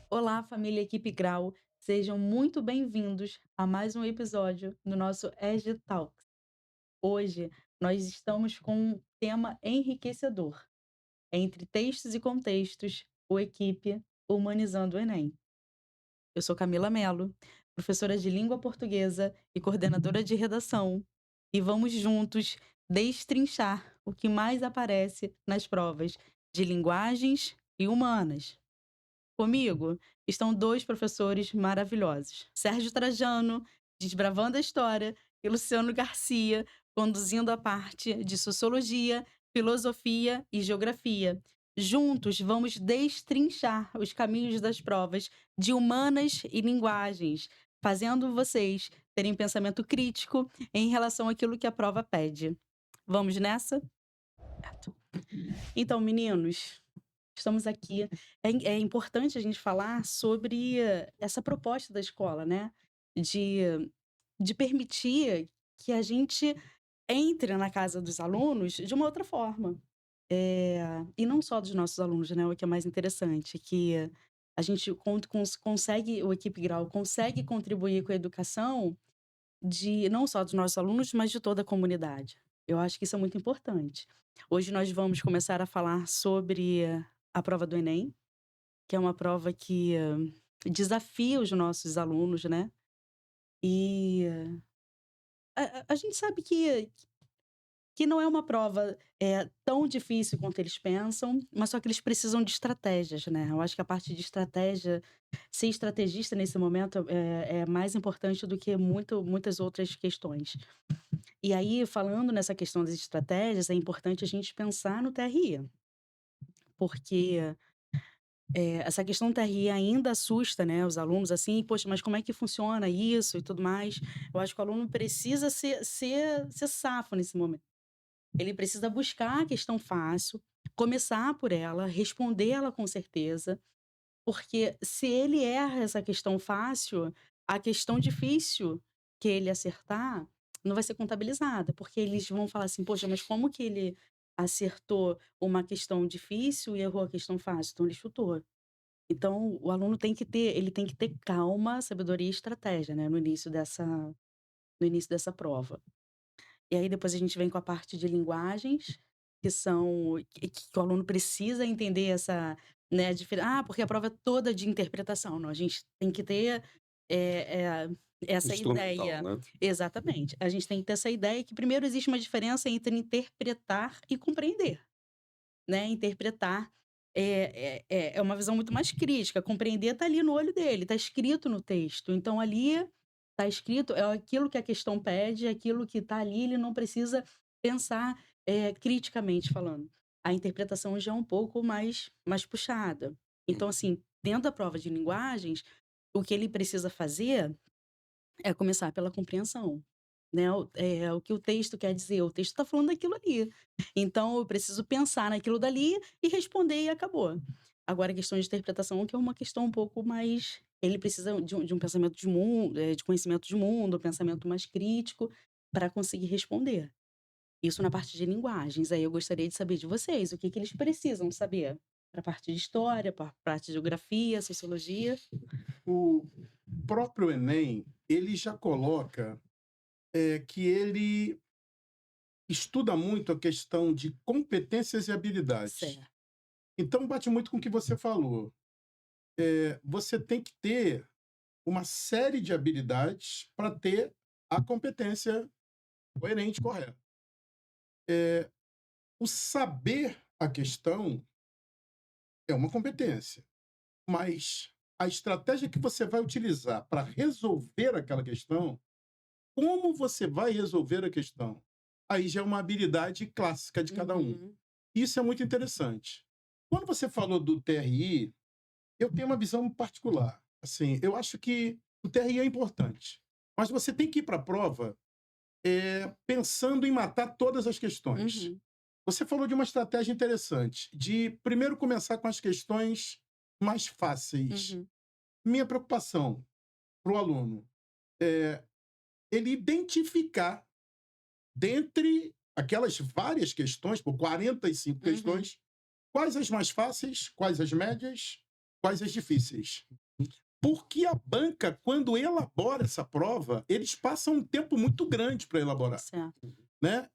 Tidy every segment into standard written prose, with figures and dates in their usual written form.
Olá, família Equipe Grau, sejam muito bem-vindos a mais um episódio do nosso EG Talks. Hoje nós estamos com um tema enriquecedor, entre textos e contextos, o Equipe Humanizando o Enem. Eu sou Camila Mello, professora de língua portuguesa e coordenadora de redação, e vamos juntos destrinchar o que mais aparece nas provas de linguagens e humanas. Comigo estão 2 professores maravilhosos: Sérgio Trajano, desbravando a história, e Luciano Garcia, conduzindo a parte de Sociologia, Filosofia e Geografia. Juntos, vamos destrinchar os caminhos das provas de humanas e linguagens, fazendo vocês terem pensamento crítico em relação àquilo que a prova pede. Vamos nessa? Então, meninos, estamos aqui. É importante a gente falar sobre essa proposta da escola, né? De, de permitir que a gente entre na casa dos alunos de uma outra forma. E não só dos nossos alunos, né? O que é mais interessante, que a gente consegue, o Equipe Grau consegue contribuir com a educação de não só dos nossos alunos, mas de toda a comunidade. Eu acho que isso é muito importante. Hoje nós vamos começar a falar sobre a prova do Enem, que é uma prova que desafia os nossos alunos, né? E a gente sabe que não é uma prova tão difícil quanto eles pensam, mas só que eles precisam de estratégias, né? Eu acho que a parte de estratégia, ser estrategista nesse momento é mais importante do que muitas outras questões. E aí, falando nessa questão das estratégias, é importante a gente pensar no TRI, porque essa questão do TRI ainda assusta, né, os alunos, assim: "Poxa, mas como é que funciona isso e tudo mais?". Eu acho que o aluno precisa ser safo nesse momento. Ele precisa buscar a questão fácil, começar por ela, responder ela com certeza, porque se ele erra essa questão fácil, a questão difícil que ele acertar não vai ser contabilizada, porque eles vão falar assim: "Poxa, mas como que ele acertou uma questão difícil e errou a questão fácil?". Então ele chutou. Então o aluno tem que ter calma, sabedoria e estratégia, né, no início dessa prova. E aí depois a gente vem com a parte de linguagens, que são que o aluno precisa entender essa, né, porque a prova é toda de interpretação. Não, a gente tem que ter, eh eh, essa Instrumental, ideia. né. Exatamente. A gente tem que ter essa ideia que primeiro existe uma diferença entre interpretar e compreender, né. Interpretar é uma visão muito mais crítica, compreender tá ali no olho dele, tá escrito no texto. Então ali tá escrito, é aquilo que a questão pede, é aquilo que tá ali, ele não precisa pensar, criticamente falando. A interpretação já é um pouco mais puxada. Então, Uhum. assim, dentro da prova de linguagens, o que ele precisa fazer é começar pela compreensão, né, o que o texto quer dizer, o texto tá falando daquilo ali. Então eu preciso pensar naquilo dali e responder e acabou. Agora a questão de interpretação que é uma questão um pouco mais, ele precisa de um pensamento de mundo, de conhecimento de mundo, um pensamento mais crítico para conseguir responder. Isso na parte de linguagens, aí eu gostaria de saber de vocês, o que que eles precisam saber? Para a parte de história, para a parte de geografia, sociologia? O próprio Enem, ele já coloca, que ele estuda muito a questão de competências e habilidades. Certo. Então bate muito com o que você falou. Você tem que ter uma série de habilidades para ter a competência coerente, correta. O saber a questão é uma competência, mas a estratégia que você vai utilizar para resolver aquela questão, como você vai resolver a questão? Aí já é uma habilidade clássica de cada um. Uhum. Isso é muito interessante. Quando você falou do TRI, eu tenho uma visão particular. Assim, eu acho que o TRI é importante, mas você tem que ir para a prova, pensando em matar todas as questões. Uhum. Você falou de uma estratégia interessante, de primeiro começar com as questões mais fáceis. Uhum. Minha preocupação para o aluno, ele identificar, dentre aquelas várias questões, por 45 Uhum. questões, quais as mais fáceis, quais as médias, quais as difíceis? Porque a banca, quando elabora essa prova, eles passam um tempo muito grande para elaborar, Certo. né?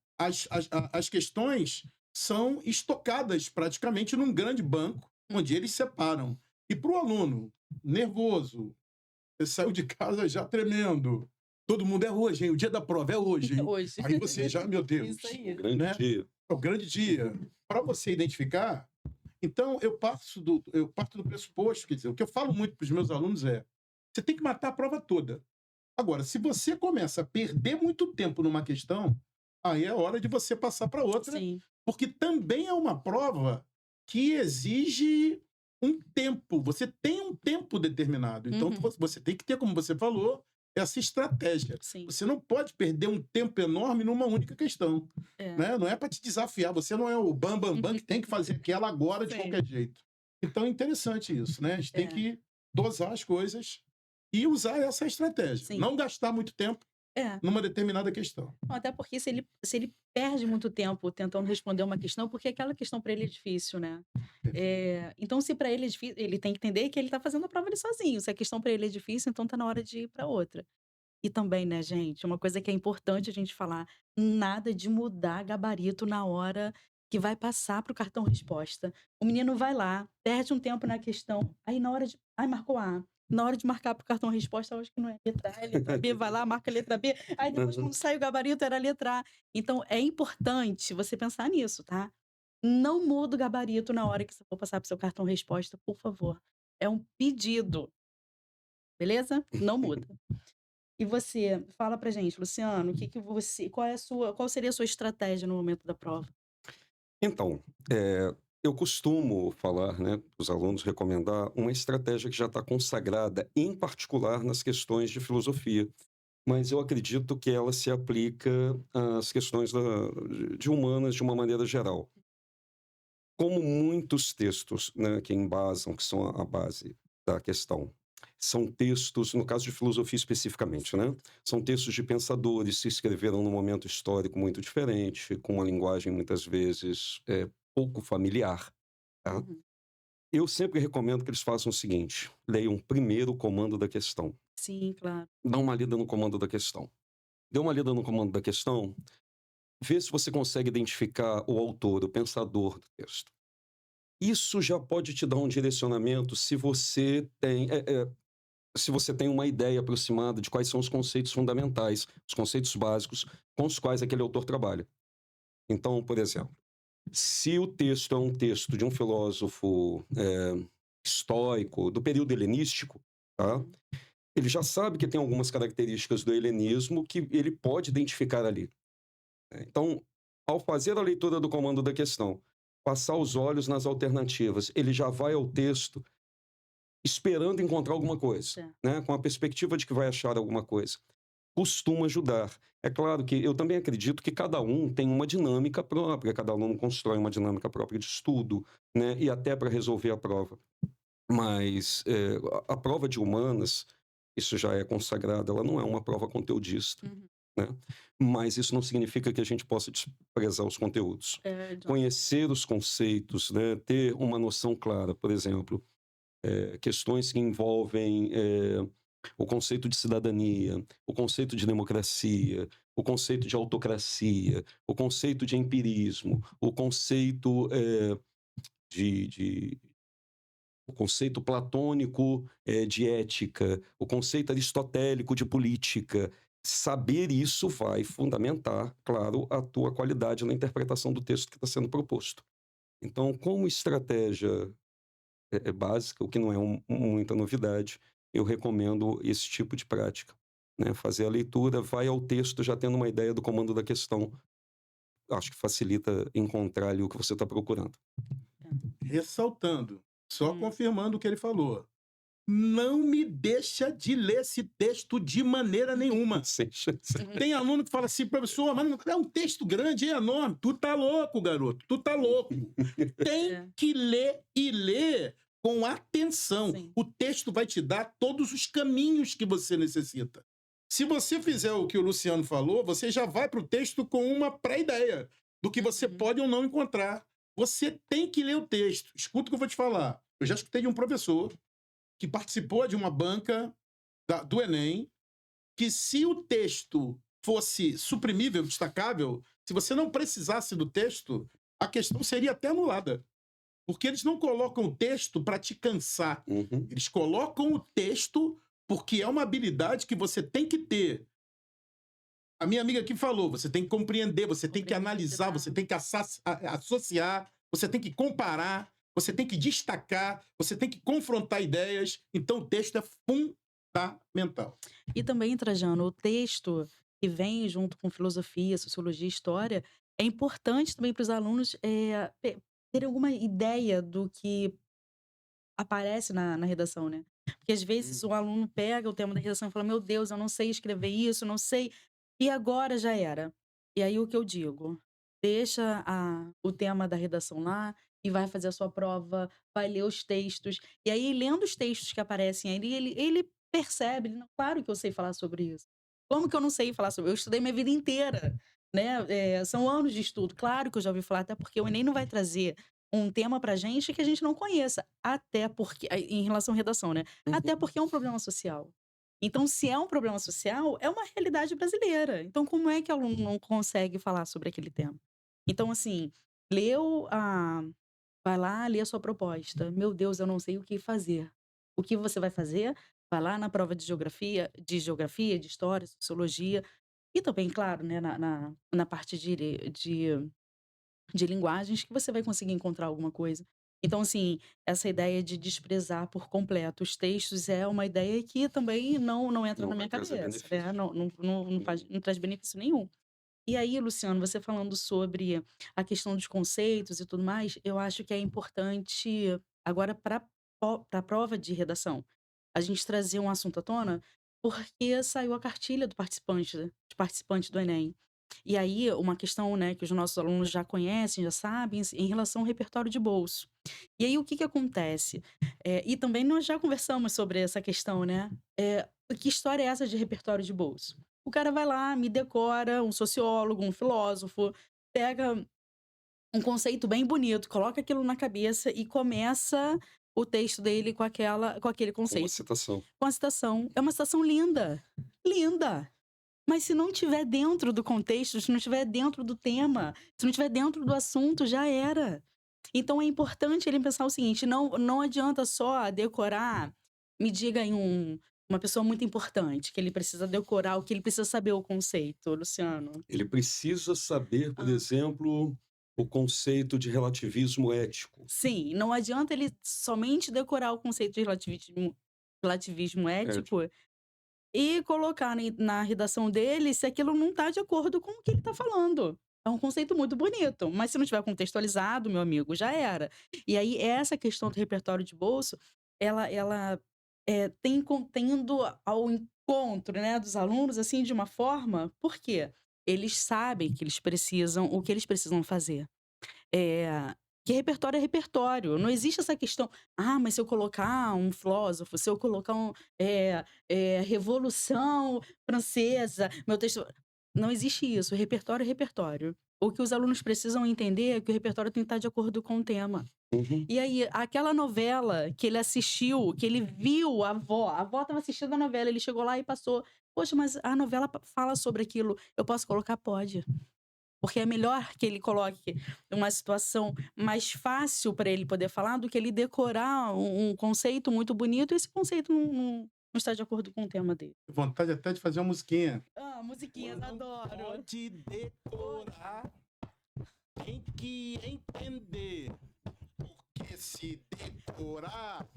As questões são estocadas praticamente num grande banco, onde eles separam. E para o aluno nervoso, você saiu de casa já tremendo, todo mundo é hoje, hein? O dia da prova é hoje, hein? Hoje. Aí você já, meu Isso Deus, aí. Grande né? dia. É o grande dia. Para você identificar, então eu parto do pressuposto, quer dizer, o que eu falo muito para os meus alunos é: você tem que matar a prova toda. Agora, se você começa a perder muito tempo numa questão, aí é hora de você passar para outra, Sim. porque também é uma prova que exige um tempo. Você tem um tempo determinado. Então, você tem que ter, como você falou, essa estratégia. Sim. Você não pode perder um tempo enorme numa única questão. É. Né? Não é para te desafiar. Você não é o bam, bam, bam que tem que fazer aquela agora de Sim. qualquer jeito. Então, é interessante isso, né? A gente tem É. que dosar as coisas e usar essa estratégia. Sim. Não gastar muito tempo É. numa determinada questão. Não, até porque se ele perde muito tempo tentando responder uma questão, porque aquela questão para ele é difícil, né? Então, se para ele é difícil, ele tem que entender que ele está fazendo a prova ali sozinho. Se a questão para ele é difícil, então tá na hora de ir para outra. E também, né, gente, uma coisa que é importante a gente falar: nada de mudar gabarito na hora que vai passar para o cartão resposta. O menino vai lá, perde um tempo na questão, aí na hora de. Ai, marcou A. Na hora de marcar para o cartão resposta, eu acho que não é letra A, é letra B, vai lá, marca a letra B. Aí depois, quando sai o gabarito, era a letra A. Então, é importante você pensar nisso, tá? Não muda o gabarito na hora que você for passar para o seu cartão resposta, por favor. É um pedido, beleza? Não muda. E você, fala pra gente, Luciano, o que que você, qual seria a sua estratégia no momento da prova? Então, eu costumo falar, né, para os alunos, recomendar uma estratégia que já está consagrada, em particular nas questões de filosofia, mas eu acredito que ela se aplica às questões de humanas de uma maneira geral. Como muitos textos, né, que embasam, que são a base da questão, são textos, no caso de filosofia especificamente, né, são textos de pensadores que escreveram num momento histórico muito diferente, com uma linguagem muitas vezes pouco familiar, tá? Uhum. Eu sempre recomendo que eles façam o seguinte: leiam primeiro o comando da questão. Sim, claro. Dá uma lida no comando da questão. Dê uma lida no comando da questão, vê se você consegue identificar o autor, o pensador do texto. Isso já pode te dar um direcionamento se você tem uma ideia aproximada de quais são os conceitos fundamentais, os conceitos básicos com os quais aquele autor trabalha. Então, por exemplo, se o texto é um texto de um filósofo estoico, do período helenístico, tá? Uhum. Ele já sabe que tem algumas características do helenismo que ele pode identificar ali. Então, ao fazer a leitura do comando da questão, passar os olhos nas alternativas, ele já vai ao texto esperando encontrar alguma coisa, Certo. né? Com a perspectiva de que vai achar alguma coisa. Costuma ajudar. É claro que eu também acredito que cada um tem uma dinâmica própria, cada aluno constrói uma dinâmica própria de estudo, né? E até para resolver a prova. Mas a prova de humanas, isso já é consagrado, ela não é uma prova conteudista, Uhum. né? Mas isso não significa que a gente possa desprezar os conteúdos. Conhecer os conceitos, né? Ter uma noção clara, por exemplo, questões que envolvem o conceito de cidadania, o conceito de democracia, o conceito de autocracia, o conceito de empirismo, o conceito o conceito platônico de ética, o conceito aristotélico de política. Saber isso vai fundamentar, claro, a tua qualidade na interpretação do texto que está sendo proposto. Então, como estratégia básica, o que não é muita novidade, eu recomendo esse tipo de prática, né? Fazer a leitura, vai ao texto já tendo uma ideia do comando da questão. Acho que facilita encontrar ali o que você está procurando. Ressaltando, só Hum. confirmando o que ele falou. Não me deixa de ler esse texto de maneira nenhuma. Sem chance. Tem aluno que fala assim, professor, mas é um texto grande, é enorme. Tu tá louco, garoto, tu tá louco. Tem que ler e ler com atenção. Sim. O texto vai te dar todos os caminhos que você necessita. Se você fizer o que o Luciano falou, você já vai para o texto com uma pré-ideia do que você pode ou não encontrar. Você tem que ler o texto. Escuta o que eu vou te falar. Eu já escutei de um professor que participou de uma banca do Enem, que se o texto fosse suprimível, destacável, se você não precisasse do texto, a questão seria até anulada. Porque eles não colocam o texto para te cansar. Uhum. Eles colocam o texto porque é uma habilidade que você tem que ter. A minha amiga aqui falou, você tem que compreender, você tem que analisar, você tem que associar, você tem que comparar, você tem que destacar, você tem que confrontar ideias. Então, o texto é fundamental. E também, Trajano, o texto que vem junto com filosofia, sociologia e história, é importante também para os alunos terem alguma ideia do que aparece na redação, né? Porque às vezes o aluno pega o tema da redação e fala: Meu Deus, eu não sei escrever isso, não sei. E agora já era. E aí o que eu digo? Deixa o tema da redação lá e vai fazer a sua prova, vai ler os textos. E aí, lendo os textos que aparecem ali, ele percebe, "Não, claro que eu sei falar sobre isso. Como que eu não sei falar sobre? Eu estudei minha vida inteira, né? São anos de estudo. Claro que eu já ouvi falar, até porque o Enem não vai trazer um tema pra gente que a gente não conheça. Até porque, em relação à redação, né? Até Uhum. porque é um problema social. Então, se é um problema social, é uma realidade brasileira. Então, como é que o aluno não consegue falar sobre aquele tema? Então, assim, leu a. Vai lá, lê a sua proposta. Meu Deus, eu não sei o que fazer. O que você vai fazer? Vai lá na prova de história, sociologia, e também, claro, né, na parte de linguagens que você vai conseguir encontrar alguma coisa. Então, assim, essa ideia de desprezar por completo os textos é uma ideia que também não entra Não na vai minha trazer cabeça, né? benefício. Não traz benefício nenhum. E aí, Luciano, você falando sobre a questão dos conceitos e tudo mais, eu acho que é importante, agora, para a prova de redação, a gente trazer um assunto à tona, porque saiu a cartilha de participante do Enem. E aí, uma questão, né, que os nossos alunos já conhecem, já sabem, em relação ao repertório de bolso. E aí, o que que acontece? E também nós já conversamos sobre essa questão, né? Que história é essa de repertório de bolso? O cara vai lá, me decora, um sociólogo, um filósofo, pega um conceito bem bonito, coloca aquilo na cabeça e começa o texto dele com aquele Uma conceito, citação. com a citação. É uma citação linda, linda. Mas se não tiver dentro do contexto, se não tiver dentro do tema, se não tiver dentro do assunto, já era. Então é importante ele pensar o seguinte: não adianta só decorar, me diga aí uma pessoa muito importante, que ele precisa decorar, o que ele precisa saber o conceito, Luciano. Ele precisa saber, por Ah. exemplo, o conceito de relativismo ético. Sim, não adianta ele somente decorar o conceito de relativismo Ético. ético e colocar na redação dele se aquilo não está de acordo com o que ele está falando. É um conceito muito bonito, mas se não tiver contextualizado, meu amigo, já era. E aí essa questão do repertório de bolso, ela tem tendo ao encontro, né, dos alunos, assim, de uma forma, por quê? Eles sabem que eles precisam, o que eles precisam fazer. Que repertório é repertório. Não existe essa questão: "Ah, mas se eu colocar um filósofo, se eu colocar Revolução Francesa, meu texto", não existe isso, repertório é repertório. O que os alunos precisam entender é que o repertório tem que estar de acordo com o tema. Uhum. E aí, aquela novela que ele assistiu, que ele viu a avó estava assistindo a novela, ele chegou lá e passou: "Poxa, mas a novela fala sobre aquilo, eu posso colocar?" Pode. Porque é melhor que ele coloque uma situação mais fácil para ele poder falar, do que ele decorar um conceito muito bonito e esse conceito não está de acordo com o tema dele. Vontade até de fazer uma musiquinha. Ah, musiquinhas, Não adoro. pode decorar, tem que entender. Porque se decorar,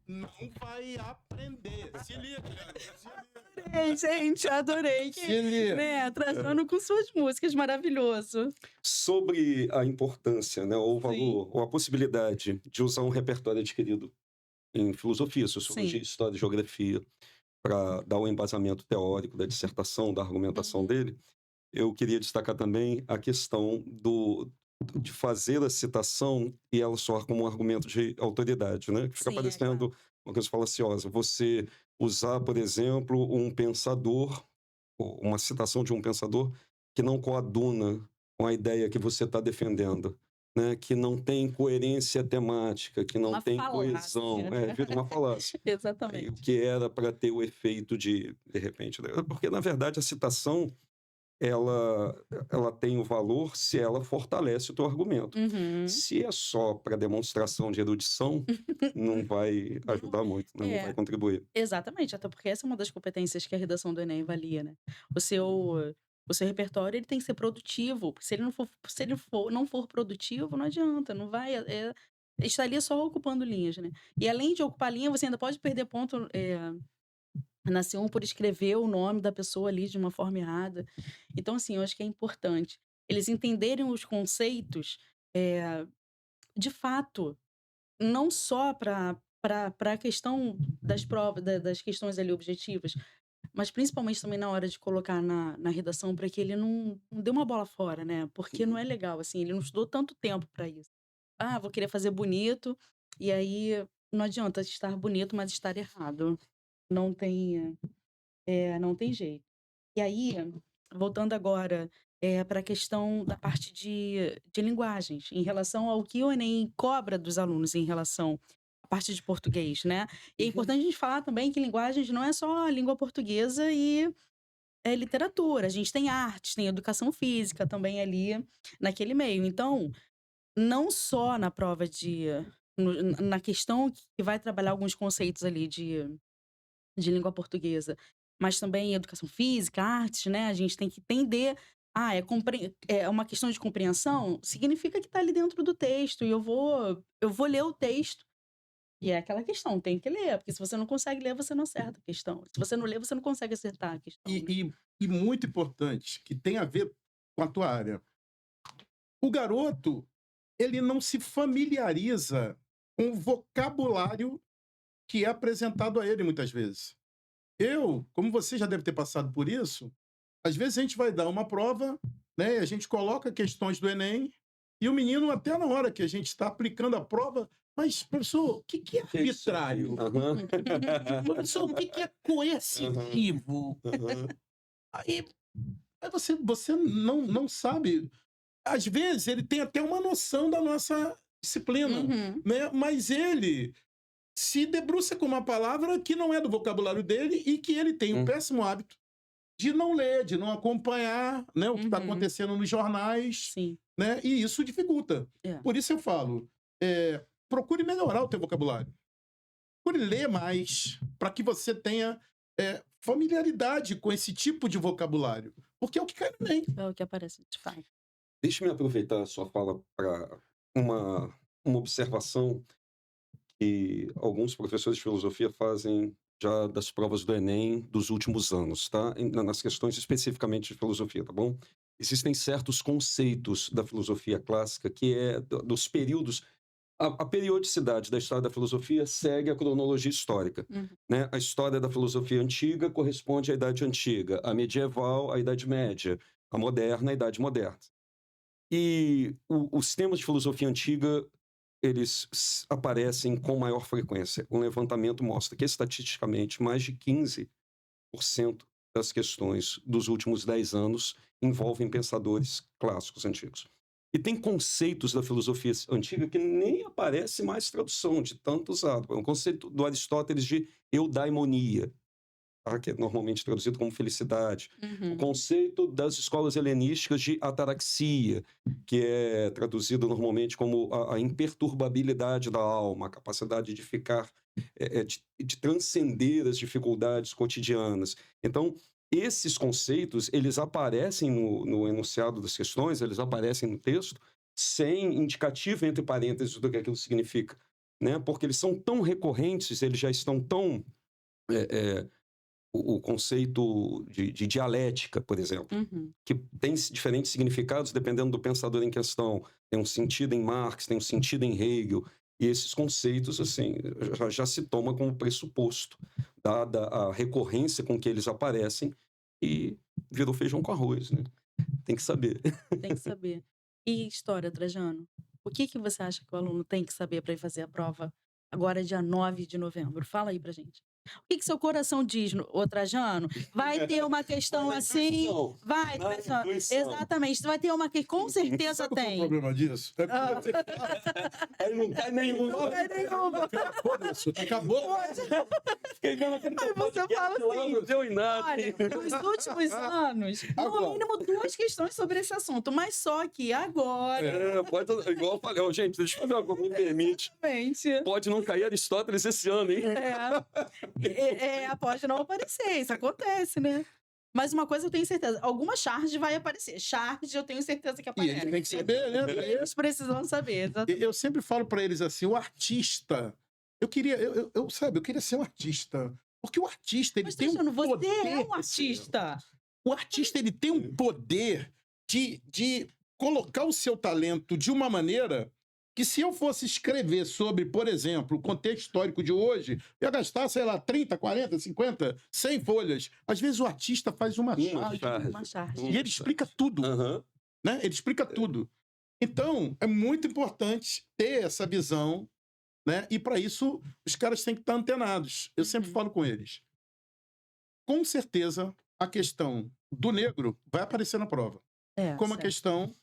não vai aprender. Se liga, se liga. Adorei, gente, adorei. Se liga. Né, trazendo com suas músicas, maravilhoso. Sobre a importância, né, ou o Sim, valor, ou a possibilidade de usar um repertório adquirido em filosofia, sociologia, sim. história e geografia para dar o embasamento teórico da dissertação, da argumentação Uhum. dele, eu queria destacar também a questão de fazer a citação e ela soar como um argumento de autoridade, né? Que fica Sim, é claro. parecendo uma coisa falaciosa. Você usar, por exemplo, um pensador, ou uma citação de um pensador que não coaduna com a ideia que você está defendendo. né, que não tem coerência temática, que não Uma tem coesão, falácia, né? vira uma falácia. Aí o Exatamente. que era para ter o efeito de repente, né, porque na verdade a citação ela ela tem o valor se ela fortalece o teu argumento. Uhum. Se é só para demonstração de erudição, não vai Não, ajudar muito, né, não vai é, contribuir. exatamente, até porque essa é uma das competências que a redação do Enem avalia, né. O seu repertório, ele tem que ser produtivo, porque se ele não for produtivo, não adianta, não vai, estaria só ocupando linhas, né. E além de ocupar linha, você ainda pode perder ponto, na C1 por escrever o nome da pessoa ali de uma forma errada. Então, assim, eu acho que é importante eles entenderem os conceitos, eh, de fato, não só para a questão das provas, das questões ali objetivas, mas principalmente também na hora de colocar na redação, para que ele não dê uma bola fora, né, porque não é legal, assim, ele não estudou tanto tempo para isso. "Ah, vou querer fazer bonito", e aí não adianta estar bonito, mas estar errado. Não tem, não tem jeito. E aí, voltando agora, para a questão da parte de linguagens, em relação ao que o Enem cobra dos alunos em relação à parte de português, né. E é Uhum. importante a gente falar também que linguagens não é só a língua portuguesa e, literatura, a gente tem artes, tem educação física também ali naquele meio. Então, não só na prova na questão que vai trabalhar alguns conceitos ali de língua portuguesa, mas também educação física, artes, né, a gente tem que entender, é uma questão de compreensão, significa que está ali dentro do texto e eu vou ler o texto, e é aquela questão, tem que ler, porque se você não consegue ler, você não acerta a questão. Se você não lê, você não consegue acertar a questão, E, né. e, e muito importante, que tem a ver com a tua área. O garoto, ele não se familiariza com o vocabulário que é apresentado a ele muitas vezes. Eu, como você já deve ter passado por isso, às vezes a gente vai dar uma prova, né, a gente coloca questões do Enem, e o menino, até na hora que a gente está aplicando a prova, mas, professor, o que, que é Que é isso aqui? arbitrário? Aham. Professor, o que, que é Aham, coercitivo? aham, Aí, aí você não sabe. Às vezes ele tem até uma noção da nossa disciplina, Uhum, né? Mas ele se debruça com uma palavra que não é do vocabulário dele e que ele tem o hum, péssimo hábito de não ler, de não acompanhar, né, o que está uhum, acontecendo nos jornais, sim, né? E isso dificulta. é. Por isso eu falo, procure melhorar o teu vocabulário. Procure ler mais, para que você tenha familiaridade com esse tipo de vocabulário. Porque é o que cai no Enem. É o que aparece de fato. Deixe-me aproveitar a sua fala para uma observação que alguns professores de filosofia fazem já das provas do Enem dos últimos anos, tá? Nas questões especificamente de filosofia, tá bom? Existem certos conceitos da filosofia clássica que é dos períodos. A periodicidade da história da filosofia segue a cronologia histórica, Uhum, né? A história da filosofia antiga corresponde à Idade Antiga, a medieval à Idade Média, a moderna à Idade Moderna. E os temas de filosofia antiga, eles aparecem com maior frequência. Um levantamento mostra que, estatisticamente, mais de 15% das questões dos últimos 10 anos envolvem pensadores clássicos antigos. E tem conceitos da filosofia antiga que nem aparece mais tradução, de tanto usado. É um conceito do Aristóteles de eudaimonia, tá? Que é normalmente traduzido como felicidade. O uhum, conceito das escolas helenísticas de ataraxia, que é traduzido normalmente como a imperturbabilidade da alma, a capacidade de ficar, de transcender as dificuldades cotidianas. Então, esses conceitos, eles aparecem no enunciado das questões, eles aparecem no texto, sem indicativo entre parênteses do que aquilo significa, né? Porque eles são tão recorrentes, eles já estão tão eh, eh, o conceito de dialética, por exemplo, uhum. que tem diferentes significados dependendo do pensador em questão. Tem um sentido em Marx, tem um sentido em Hegel, e esses conceitos, assim, já se toma como pressuposto, dada a recorrência com que eles aparecem, e virou feijão com arroz, né? Tem que saber. Tem que saber. E história, Trajano? O que que você acha que o aluno tem que saber para ir fazer a prova agora dia 9 de novembro? Fala aí pra gente. O que que seu coração diz, ô Trajano? Vai ter uma questão Na assim, intuição, vai, na Trajano. intuição. Exatamente, vai ter uma que com certeza Sabe qual é o tem. problema disso? É que Ah. você Aí não cai nenhum. Não vai nenhuma. acabou. Fiquei vendo aquele Aí você podcast fala lá, assim, não deu em nada. Olha, nos últimos anos, no Agora. mínimo 2 questões sobre esse assunto, mas só que agora, Pode, igual eu falei, ó, gente, deixa eu fazer uma coisa, me permite. realmente, Pode não cair Aristóteles esse ano, hein? pode não aparecer, isso acontece, né? Mas uma coisa eu tenho certeza, alguma charge vai aparecer. Charge eu tenho certeza que E eles aparece. têm que saber, né? Eles precisam saber, exatamente. Eu sempre falo para eles assim, o artista, eu queria ser um artista, porque o artista ele Mas, tem um Trajano, você poder, é um artista. o artista ele tem um poder de colocar o seu talento de uma maneira que se eu fosse escrever sobre, por exemplo, o contexto histórico de hoje, eu ia gastar, sei lá, 30, 40, 50, 100 folhas. Às vezes o artista faz uma charge Uma charge. e ele explica tudo, Aham. né? Ele explica tudo. Então, é muito importante ter essa visão, né? E para isso, os caras têm que estar antenados. Eu sempre falo com eles. Com certeza, a questão do negro vai aparecer na prova. Como a certo. questão,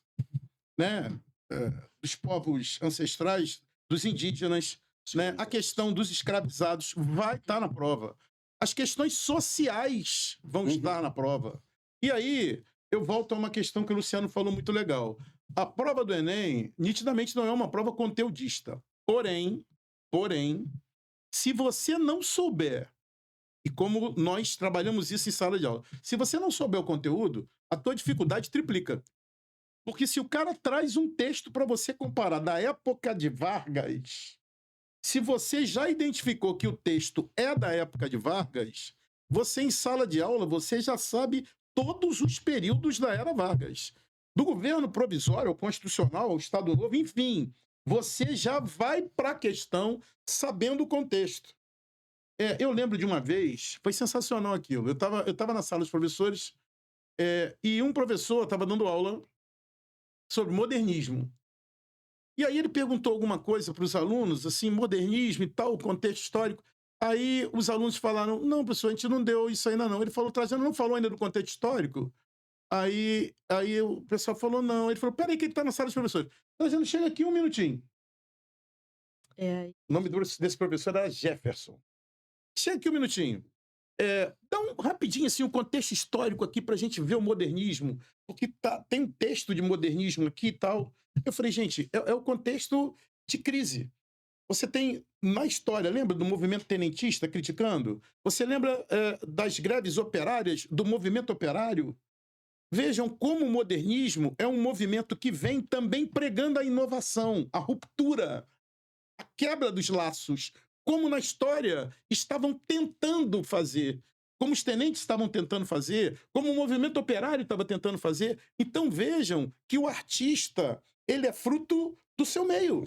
né, dos povos ancestrais, dos indígenas, né? A questão dos escravizados vai estar na prova. As questões sociais vão estar na prova. E aí, eu volto a uma questão que o Luciano falou muito legal. A prova do Enem, nitidamente, não é uma prova conteudista. Porém, se você não souber, e como nós trabalhamos isso em sala de aula, se você não souber o conteúdo, a tua dificuldade triplica. Porque se o cara traz um texto para você comparar da época de Vargas, se você já identificou que o texto é da época de Vargas, você em sala de aula, você já sabe todos os períodos da era Vargas. Do governo provisório ao constitucional, ao Estado Novo, enfim, você já vai para a questão sabendo o contexto. Eu lembro de uma vez, foi sensacional aquilo. Eu tava na sala dos professores e um professor estava dando aula sobre modernismo. E aí ele perguntou alguma coisa para os alunos, assim, modernismo e tal, contexto histórico. Aí os alunos falaram, não, professor, a gente não deu isso ainda não. Ele falou, Trajano não falou ainda do contexto histórico? Aí o pessoal falou, não. Ele falou, peraí que ele está na sala dos professores. Trajano, chega aqui um minutinho. O nome desse professor era Jefferson. Chega aqui um minutinho. Dá rapidinho assim, um contexto histórico aqui para a gente ver o modernismo, porque tem um texto de modernismo aqui e tal. Eu falei, gente, é o contexto de crise. Você tem, na história, lembra do movimento tenentista criticando? Você lembra das greves operárias, do movimento operário? Vejam como o modernismo é um movimento que vem também pregando a inovação, a ruptura, a quebra dos laços, como na história estavam tentando fazer, como os tenentes estavam tentando fazer, como o movimento operário estava tentando fazer. Então vejam que o artista, ele é fruto do seu meio.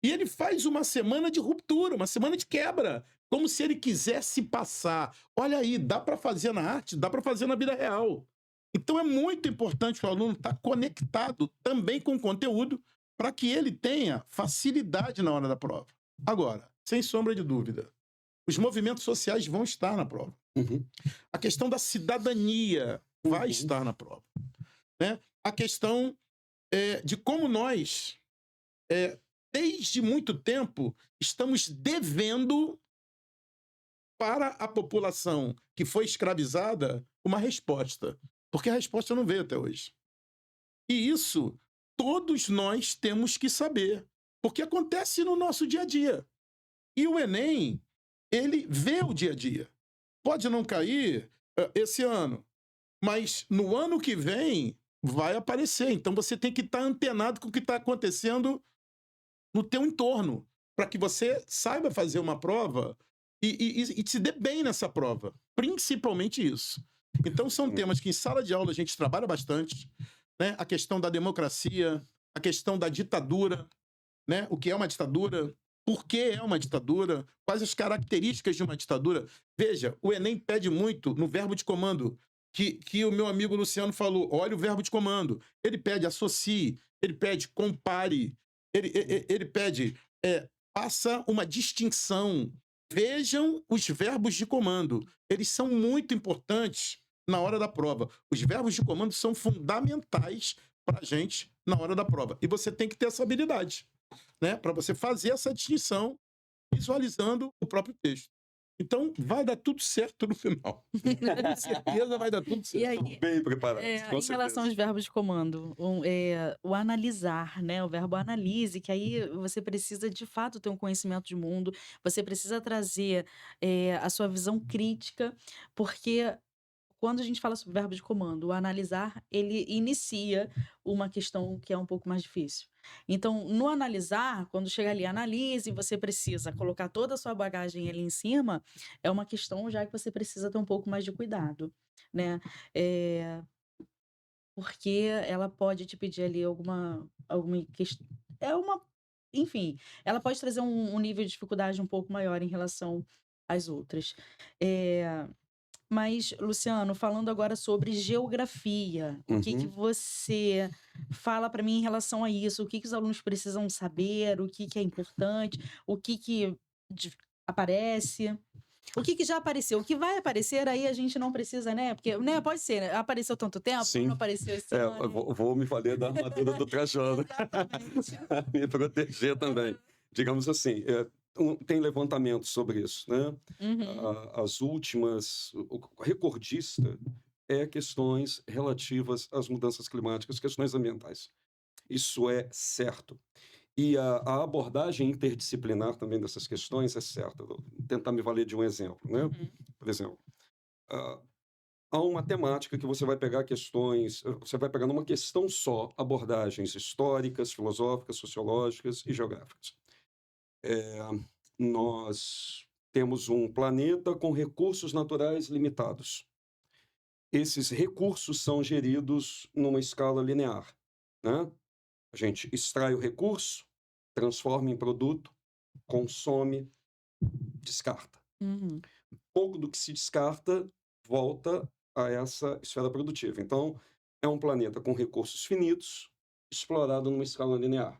E ele faz uma semana de ruptura, uma semana de quebra, como se ele quisesse passar. Olha aí, dá para fazer na arte, dá para fazer na vida real. Então é muito importante o aluno estar conectado também com o conteúdo para que ele tenha facilidade na hora da prova. Agora, sem sombra de dúvida, os movimentos sociais vão estar na prova. A questão da cidadania vai estar na prova. Né? A questão de como nós, desde muito tempo, estamos devendo para a população que foi escravizada uma resposta. Porque a resposta não veio até hoje. E isso todos nós temos que saber. Porque acontece no nosso dia a dia. E o Enem, ele vê o dia a dia. Pode não cair esse ano, mas no ano que vem vai aparecer. Então você tem que estar antenado com o que está acontecendo no teu entorno, para que você saiba fazer uma prova e se dê bem nessa prova. Principalmente isso. Então são temas que em sala de aula a gente trabalha bastante, né? A questão da democracia, a questão da ditadura, né? O que é uma ditadura, por que é uma ditadura, quais as características de uma ditadura. Veja, o Enem pede muito no verbo de comando, que o meu amigo Luciano falou, olha o verbo de comando. Ele pede associe, ele pede compare, ele pede faça uma distinção, Vejam os verbos de comando. Eles são muito importantes na hora da prova. Os verbos de comando são fundamentais para a gente na hora da prova. E você tem que ter essa habilidade, né? Para você fazer essa distinção visualizando o próprio texto. Então, vai dar tudo certo no final. Com certeza vai dar tudo E certo. aí, Bem preparados, com em relação certeza. aos verbos de comando, o analisar, né? O verbo analise, que aí você precisa de fato ter um conhecimento de mundo, você precisa trazer a sua visão crítica, porque quando a gente fala sobre verbo de comando, o analisar, ele inicia uma questão que é um pouco mais difícil. Então, no analisar, quando chega ali, analise, você precisa colocar toda a sua bagagem ali em cima, é uma questão já que você precisa ter um pouco mais de cuidado, né? Eh, porque ela pode te pedir ali alguma questão. É uma. Enfim, ela pode trazer um nível de dificuldade um pouco maior em relação às outras. Eh, mas, Luciano, falando agora sobre geografia, o que Uhum. você fala para mim em relação a isso? O que os alunos precisam saber? O que é importante? O que de- aparece? O que já apareceu? O que vai aparecer aí a gente não precisa, né? Porque, né, pode ser, né? Apareceu tanto tempo, não Sim. apareceu esse Eu ano. vou me valer da armadura do Trajano Exatamente. para me proteger também. Digamos assim, tem levantamento sobre isso, né? Uhum, As últimas, o recordista é questões relativas às mudanças climáticas, questões ambientais. Isso é certo. E a abordagem interdisciplinar também dessas questões é certa. Vou tentar me valer de um exemplo, né? uhum, Por exemplo, ah, há uma temática que você vai pegar questões, você vai pegar numa questão só abordagens históricas, filosóficas, sociológicas e geográficas. Eh, Nós temos um planeta com recursos naturais limitados. Esses recursos são geridos numa escala linear, né? A gente extrai o recurso, transforma em produto, consome, descarta. uhum. Pouco do que se descarta volta a essa esfera produtiva. Então, é um planeta com recursos finitos, explorado numa escala linear.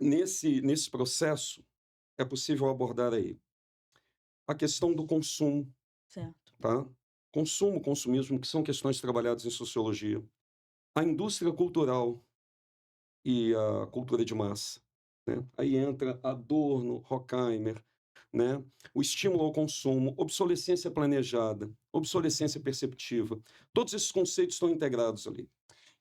Nesse processo, é possível abordar aí a questão do consumo, Certo. tá? Consumo, consumismo, que são questões trabalhadas em sociologia. A indústria cultural e a cultura de massa, né? Aí entra Adorno, Horkheimer, né? O estímulo ao consumo, obsolescência planejada, obsolescência perceptiva. Todos esses conceitos estão integrados ali.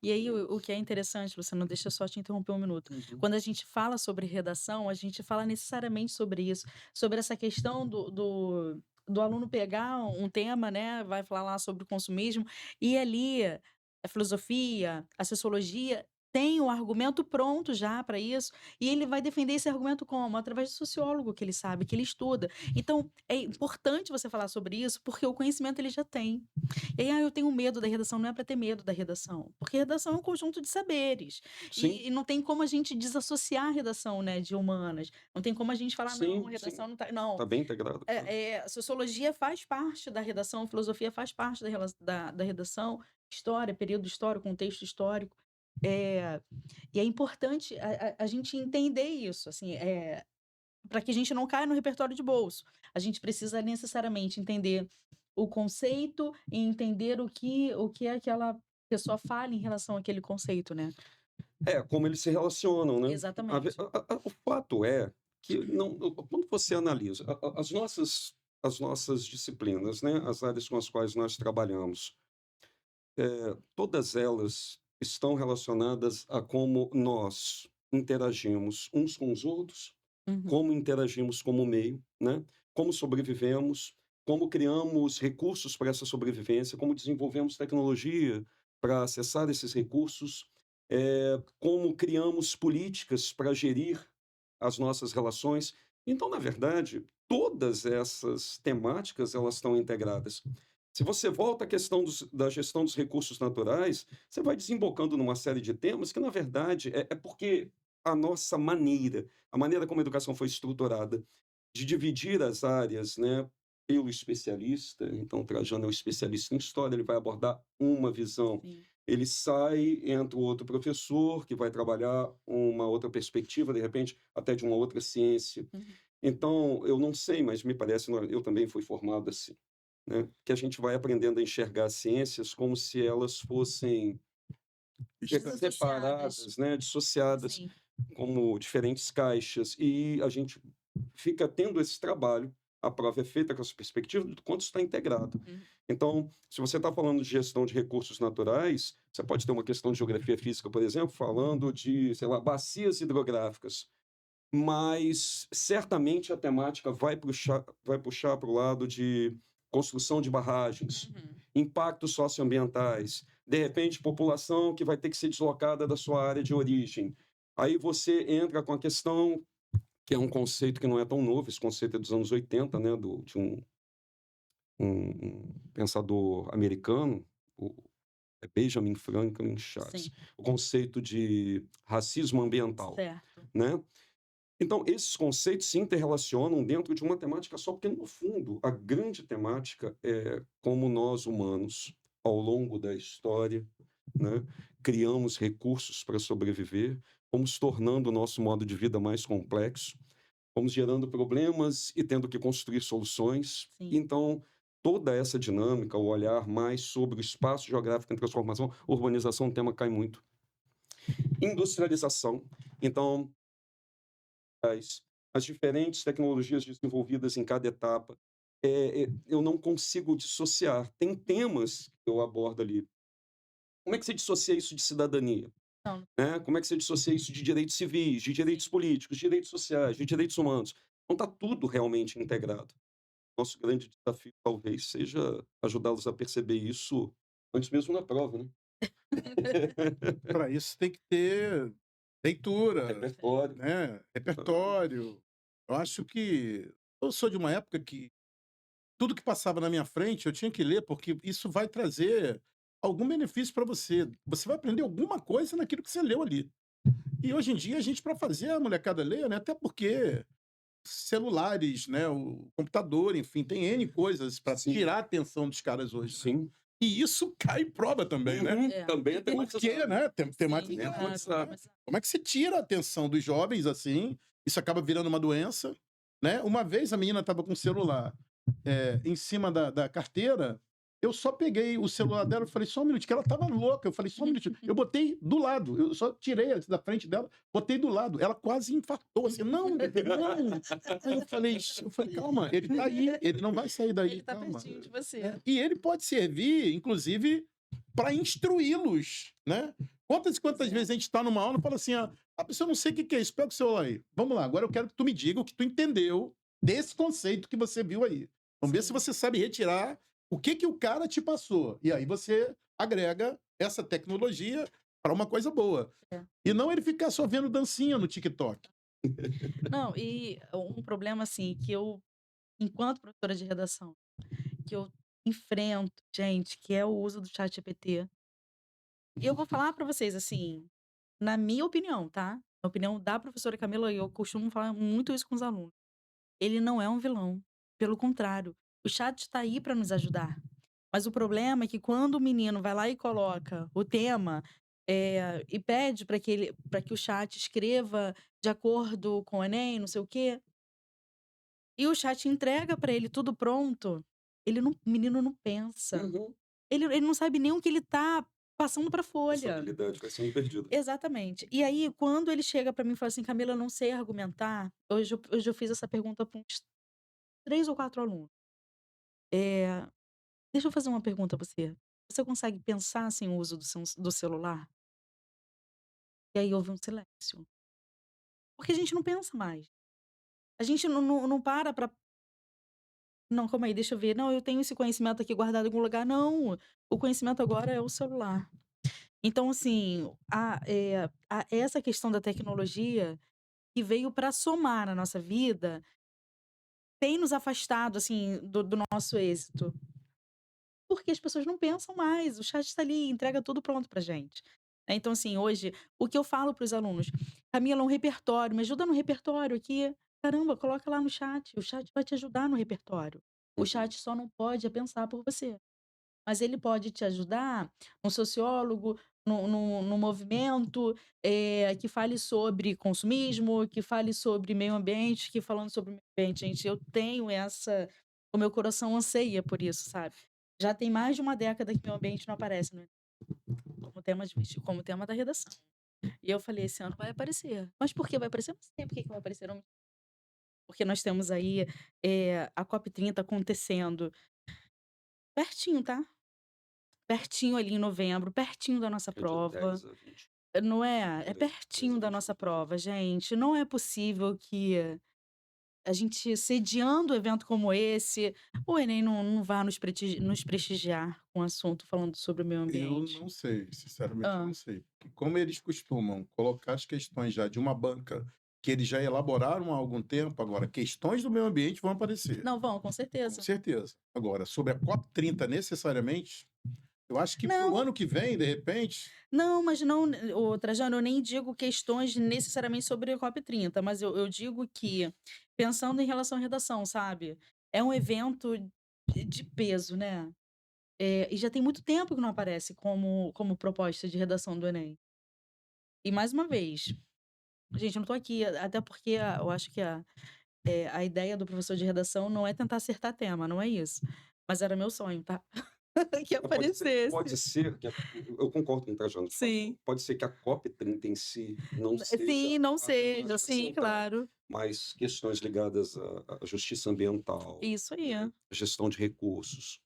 E aí, o que é interessante, Luciano, deixa eu só te interromper um minuto. Uhum. Quando a gente fala sobre redação, a gente fala necessariamente sobre isso, sobre essa questão do aluno pegar um tema, né, vai falar lá sobre o consumismo, e ali a filosofia, a sociologia tem o argumento pronto já para isso, e ele vai defender esse argumento como? Através do sociólogo que ele sabe, que ele estuda. Então, é importante você falar sobre isso, porque o conhecimento ele já tem. E aí, eu tenho medo da redação, não é para ter medo da redação, porque redação é um conjunto de saberes. Sim, E não tem como a gente desassociar a redação, né, de humanas. Não tem como a gente falar, não, sim, sim. redação não tá. Não. Está bem integrado. Sociologia faz parte da redação, filosofia faz parte da redação, história, período histórico, contexto histórico. É, e é importante a gente entender isso, assim, para que a gente não caia no repertório de bolso. A gente precisa necessariamente entender o conceito e entender o que aquela pessoa fala em relação àquele conceito, né. Como eles se relacionam, né? Exatamente. O fato é que não, quando você analisa as nossas disciplinas, né, as áreas com as quais nós trabalhamos, todas elas estão relacionadas a como nós interagimos uns com os outros, Uhum. como interagimos como meio, né? Como sobrevivemos, como criamos recursos para essa sobrevivência, como desenvolvemos tecnologia para acessar esses recursos, como criamos políticas para gerir as nossas relações. Então, na verdade, todas essas temáticas elas estão integradas. Se você volta à questão da gestão dos recursos naturais, você vai desembocando numa série de temas que, na verdade, é porque a nossa maneira, a maneira como a educação foi estruturada, de dividir as áreas, né, pelo especialista. Então, o Trajano é o especialista em história, ele vai abordar uma visão. Sim. Ele sai, entra o outro professor, que vai trabalhar uma outra perspectiva, de repente, até de uma outra ciência. Uhum. Então, eu não sei, mas me parece, eu também fui formado assim, né? Que a gente vai aprendendo a enxergar as ciências como se elas fossem Desassociadas. separadas, né? Dissociadas, Sim. como diferentes caixas, e a gente fica tendo esse trabalho. A prova é feita com essa perspectiva do quanto está integrado. Uhum. Então, se você está falando de gestão de recursos naturais, você pode ter uma questão de geografia física, por exemplo, falando de, sei lá, bacias hidrográficas, mas certamente a temática vai puxar para o lado de construção de barragens, Uhum. impactos socioambientais, de repente, população que vai ter que ser deslocada da sua área de origem. Aí você entra com a questão, que é um conceito que não é tão novo, esse conceito é dos anos 80, né, de um pensador americano, o Benjamin Franklin Charles, Sim. o conceito de racismo ambiental, Certo. né? Então, esses conceitos se interrelacionam dentro de uma temática só, porque, no fundo, a grande temática é como nós, humanos, ao longo da história, né, criamos recursos para sobreviver, fomos tornando o nosso modo de vida mais complexo, fomos gerando problemas e tendo que construir soluções. Sim. Então, toda essa dinâmica, o olhar mais sobre o espaço geográfico em transformação, urbanização, o tema cai muito. Industrialização. Então, as diferentes tecnologias desenvolvidas em cada etapa, eu não consigo dissociar. Tem temas que eu abordo ali. Como é que você dissocia isso de cidadania? Não. Né? Como é que você dissocia isso de direitos civis, de direitos políticos, de direitos sociais, de direitos humanos? Não está tudo realmente integrado. Nosso grande desafio talvez seja ajudá-los a perceber isso antes mesmo na prova, né? Para isso tem que ter leitura, Repertório. né? Repertório. Eu acho que eu sou de uma época que tudo que passava na minha frente eu tinha que ler, porque isso vai trazer algum benefício para você. Você vai aprender alguma coisa naquilo que você leu ali. E hoje em dia a gente, para fazer a molecada ler, né? Até porque celulares, né? O computador, enfim, tem N coisas para Sim. tirar a atenção dos caras hoje. Né? Sim. E isso cai em prova também, né? Uhum. É. Também é Porque, tematizado. né? Sim, Tematizado. claro, Tematizado. mas- Como é que você tira a atenção dos jovens assim? Isso acaba virando uma doença, né? Uma vez a menina estava com o celular em cima da carteira, eu só peguei o celular dela e falei, só um minutinho, que ela estava louca. Eu falei, só um minutinho. Eu botei do lado, eu só tirei da frente dela, botei do lado. Ela quase infartou, assim, não, não. Aí eu falei, calma, ele tá aí, ele não vai sair daí, Ele tá calma. pertinho de você. E ele pode servir, inclusive, para instruí-los, né? Quantas e quantas vezes a gente está numa aula e fala assim, a pessoa não sei o que que é isso, pega o celular aí. Vamos lá, agora eu quero que tu me diga o que tu entendeu desse conceito que você viu aí. Vamos ver se Sim. você sabe retirar o que o cara te passou. E aí você agrega essa tecnologia para uma coisa boa. É. E não ele ficar só vendo dancinha no TikTok. Não, e um problema, assim, que eu, enquanto professora de redação, que eu enfrento, gente, que é o uso do chat GPT. E eu vou falar para vocês, assim, na minha opinião, tá? Na opinião da professora Camila, e eu costumo falar muito isso com os alunos. Ele não é um vilão. Pelo contrário, o chat está aí para nos ajudar. Mas o problema é que quando o menino vai lá e coloca o tema e pede para que o chat escreva de acordo com o Enem, não sei o quê, e o chat entrega para ele tudo pronto, o menino não pensa. Uhum. Ele não sabe nem o que ele tá passando para folha. Responsabilidade vai sendo perdida. Exatamente. E aí, quando ele chega para mim e fala assim, Camila, eu não sei argumentar, hoje eu fiz essa pergunta para uns 3 ou 4 alunos. Deixa eu fazer uma pergunta a você. Você consegue pensar sem o uso do celular? E aí houve um silêncio. Porque a gente não pensa mais. A gente não para pra. Não, calma aí, deixa eu ver. Não, eu tenho esse conhecimento aqui guardado em algum lugar. Não, o conhecimento agora é o celular. Então, assim, essa questão da tecnologia que veio para somar na nossa vida tem nos afastado, assim, do nosso êxito. Porque as pessoas não pensam mais, o chat está ali, entrega tudo pronto pra gente. Então, assim, hoje, o que eu falo para os alunos: "Camila, um repertório, me ajuda no repertório aqui". Caramba, coloca lá no chat, o chat vai te ajudar no repertório. O chat só não pode pensar por você, mas ele pode te ajudar, um sociólogo, num movimento, que fale sobre consumismo, que fale sobre meio ambiente, que falando sobre meio ambiente, gente, eu tenho essa o meu coração anseia por isso, sabe. Já tem mais de uma década que meio ambiente não aparece como tema da redação. E eu falei: "Esse ano vai aparecer". Mas por que vai aparecer? Eu não sei por que que vai aparecer, não, porque nós temos aí, a COP30 acontecendo pertinho, tá, pertinho ali em novembro, pertinho da nossa É de prova. 10 a 20, Não é? É 10 pertinho a da 20 nossa de novembro. prova, gente. Não é possível que a gente sediando evento como esse, o Enem não vá nos prestigiar com um assunto falando sobre o meio Eu ambiente. não sei, sinceramente eu Hã. não sei. Porque como eles costumam colocar as questões já de uma banca que eles já elaboraram há algum tempo, agora questões do meio ambiente vão aparecer, Não, vão, com com certeza. certeza. Agora, sobre a COP30 necessariamente, eu acho que para o Não, ano que vem, de repente, não, mas não, ô Trajano, eu nem digo questões necessariamente sobre a COP30, mas eu digo que, pensando em relação à redação, sabe, é um evento de peso, né. E já tem muito tempo que não aparece como proposta de redação do Enem. E mais uma vez, gente, eu não tô aqui até porque eu acho que a ideia do professor de redação não é tentar acertar tema, não é isso. Mas era meu sonho, tá, que Pode aparecesse. ser que eu concordo com o que o Trajano falou. Sim. Pode ser que a COP30 em si não seja Sim, não a seja, temática sim, central, claro. mas questões ligadas à justiça ambiental, Isso aí. gestão de recursos,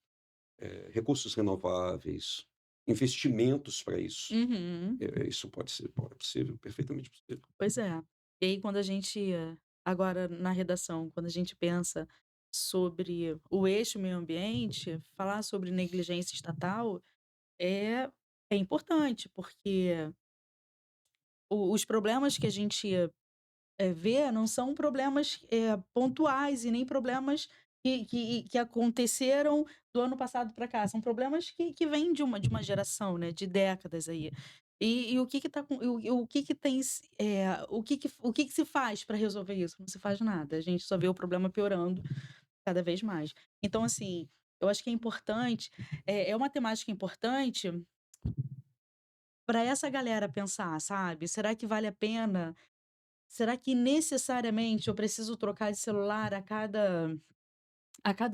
recursos renováveis, investimentos para isso. Uhum. Isso pode possível, perfeitamente possível. Pois é. E aí quando a gente agora na redação, quando a gente pensa sobre o eixo meio ambiente, falar sobre negligência estatal é é importante, porque os problemas que a gente, vê não são problemas, pontuais e nem problemas que aconteceram do ano passado para cá, são problemas que vêm de uma geração, né, de décadas aí. E o que que tá com o que que tem se o que que se faz para resolver isso? Não se faz nada, a gente só vê o problema piorando cada vez mais. Então assim, eu acho que é importante, é uma temática importante para essa galera pensar, sabe, será que vale a pena. Será que necessariamente eu preciso trocar de celular a cada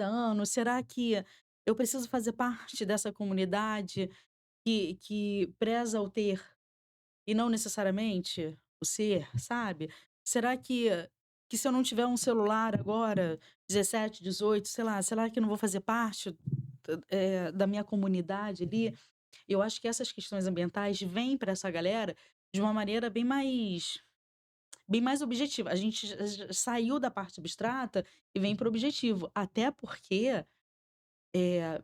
ano? Será que eu preciso fazer parte dessa comunidade que preza o ter e não necessariamente o ser, sabe? Será que se eu não tiver um celular agora, 17, 18, sei lá, será que eu não vou fazer parte da minha comunidade ali? Eu acho que essas questões ambientais vêm para essa galera de uma maneira bem mais objetiva. A gente já saiu da parte abstrata e vem para o objetivo. Até porque, eh,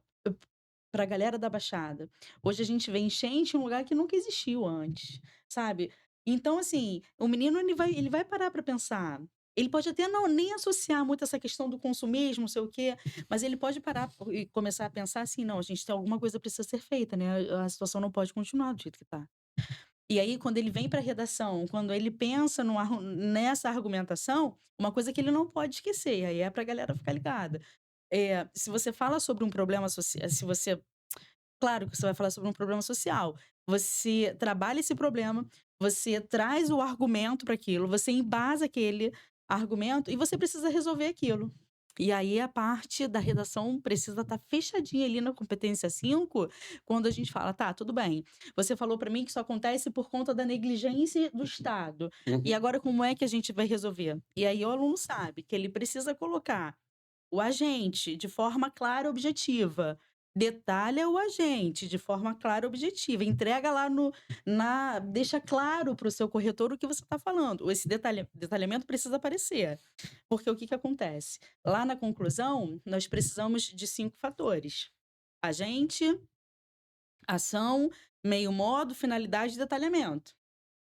pra galera da Baixada, hoje a gente vê enchente em um lugar que nunca existiu antes, sabe. Então, assim, o menino ele vai parar para pensar. Ele pode até não nem associar muito essa questão do consumismo, não sei o quê, mas ele pode parar e começar a pensar assim: "Não, a gente tem alguma coisa precisa ser feita, né, a situação não pode continuar do jeito que tá". E aí, quando ele vem para a redação, quando ele pensa nessa argumentação, uma coisa que ele não pode esquecer, aí é para a galera ficar ligada. Se você fala sobre um problema social, se você claro que você vai falar sobre um problema social. Você trabalha esse problema, você traz o argumento para aquilo, você embasa aquele argumento e você precisa resolver aquilo. E aí a parte da redação precisa estar fechadinha ali na competência 5, quando a gente fala: "Tá, tudo bem, você falou para mim que isso acontece por conta da negligência do Estado, e Uhum. agora como é que a gente vai resolver?". E aí o aluno sabe que ele precisa colocar o agente, de forma clara e objetiva. Detalha o agente de forma clara e objetiva. Entrega lá no na deixa claro para o seu corretor o que você está falando. Esse detalhamento precisa aparecer. Porque o que que acontece? Lá na conclusão, nós precisamos de 5 fatores: agente, ação, meio modo, finalidade e detalhamento.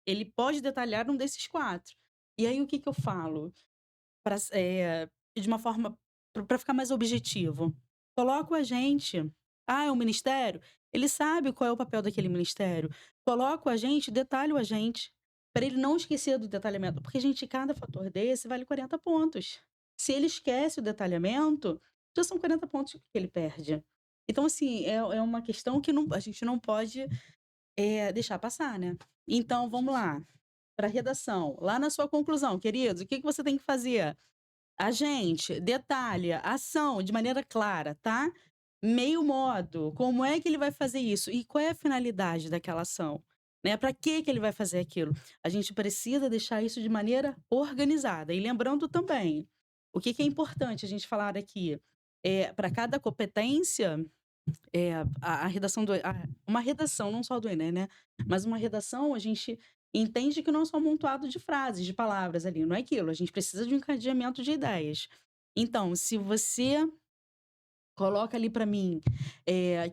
Ele pode detalhar um desses 4. E aí o que que eu falo? Pra de uma forma para ficar mais objetivo. Coloca o agente. Ah, é um ministério? Ele sabe qual é o papel daquele ministério. Coloca o agente, detalha o agente, para ele não esquecer do detalhamento, porque, gente, cada fator desse vale 40 pontos. Se ele esquece o detalhamento, já são 40 pontos que ele perde. Então, assim, é uma questão que a gente não pode deixar passar, né. Então vamos lá, para redação, lá na sua conclusão, queridos, o que que você tem que fazer? Agente, detalha, ação de maneira clara, tá? Meio modo, como é que ele vai fazer isso? E qual é a finalidade daquela ação? Né? Para que ele vai fazer aquilo? A gente precisa deixar isso de maneira organizada. E lembrando também, o que que é importante a gente falar aqui? Para cada competência, a redação uma redação, não só do Enem, né? Mas uma redação, a gente entende que não é só um amontoado de frases, de palavras ali, não é aquilo. A gente precisa de um encadeamento de ideias. Então, se você coloca ali para mim,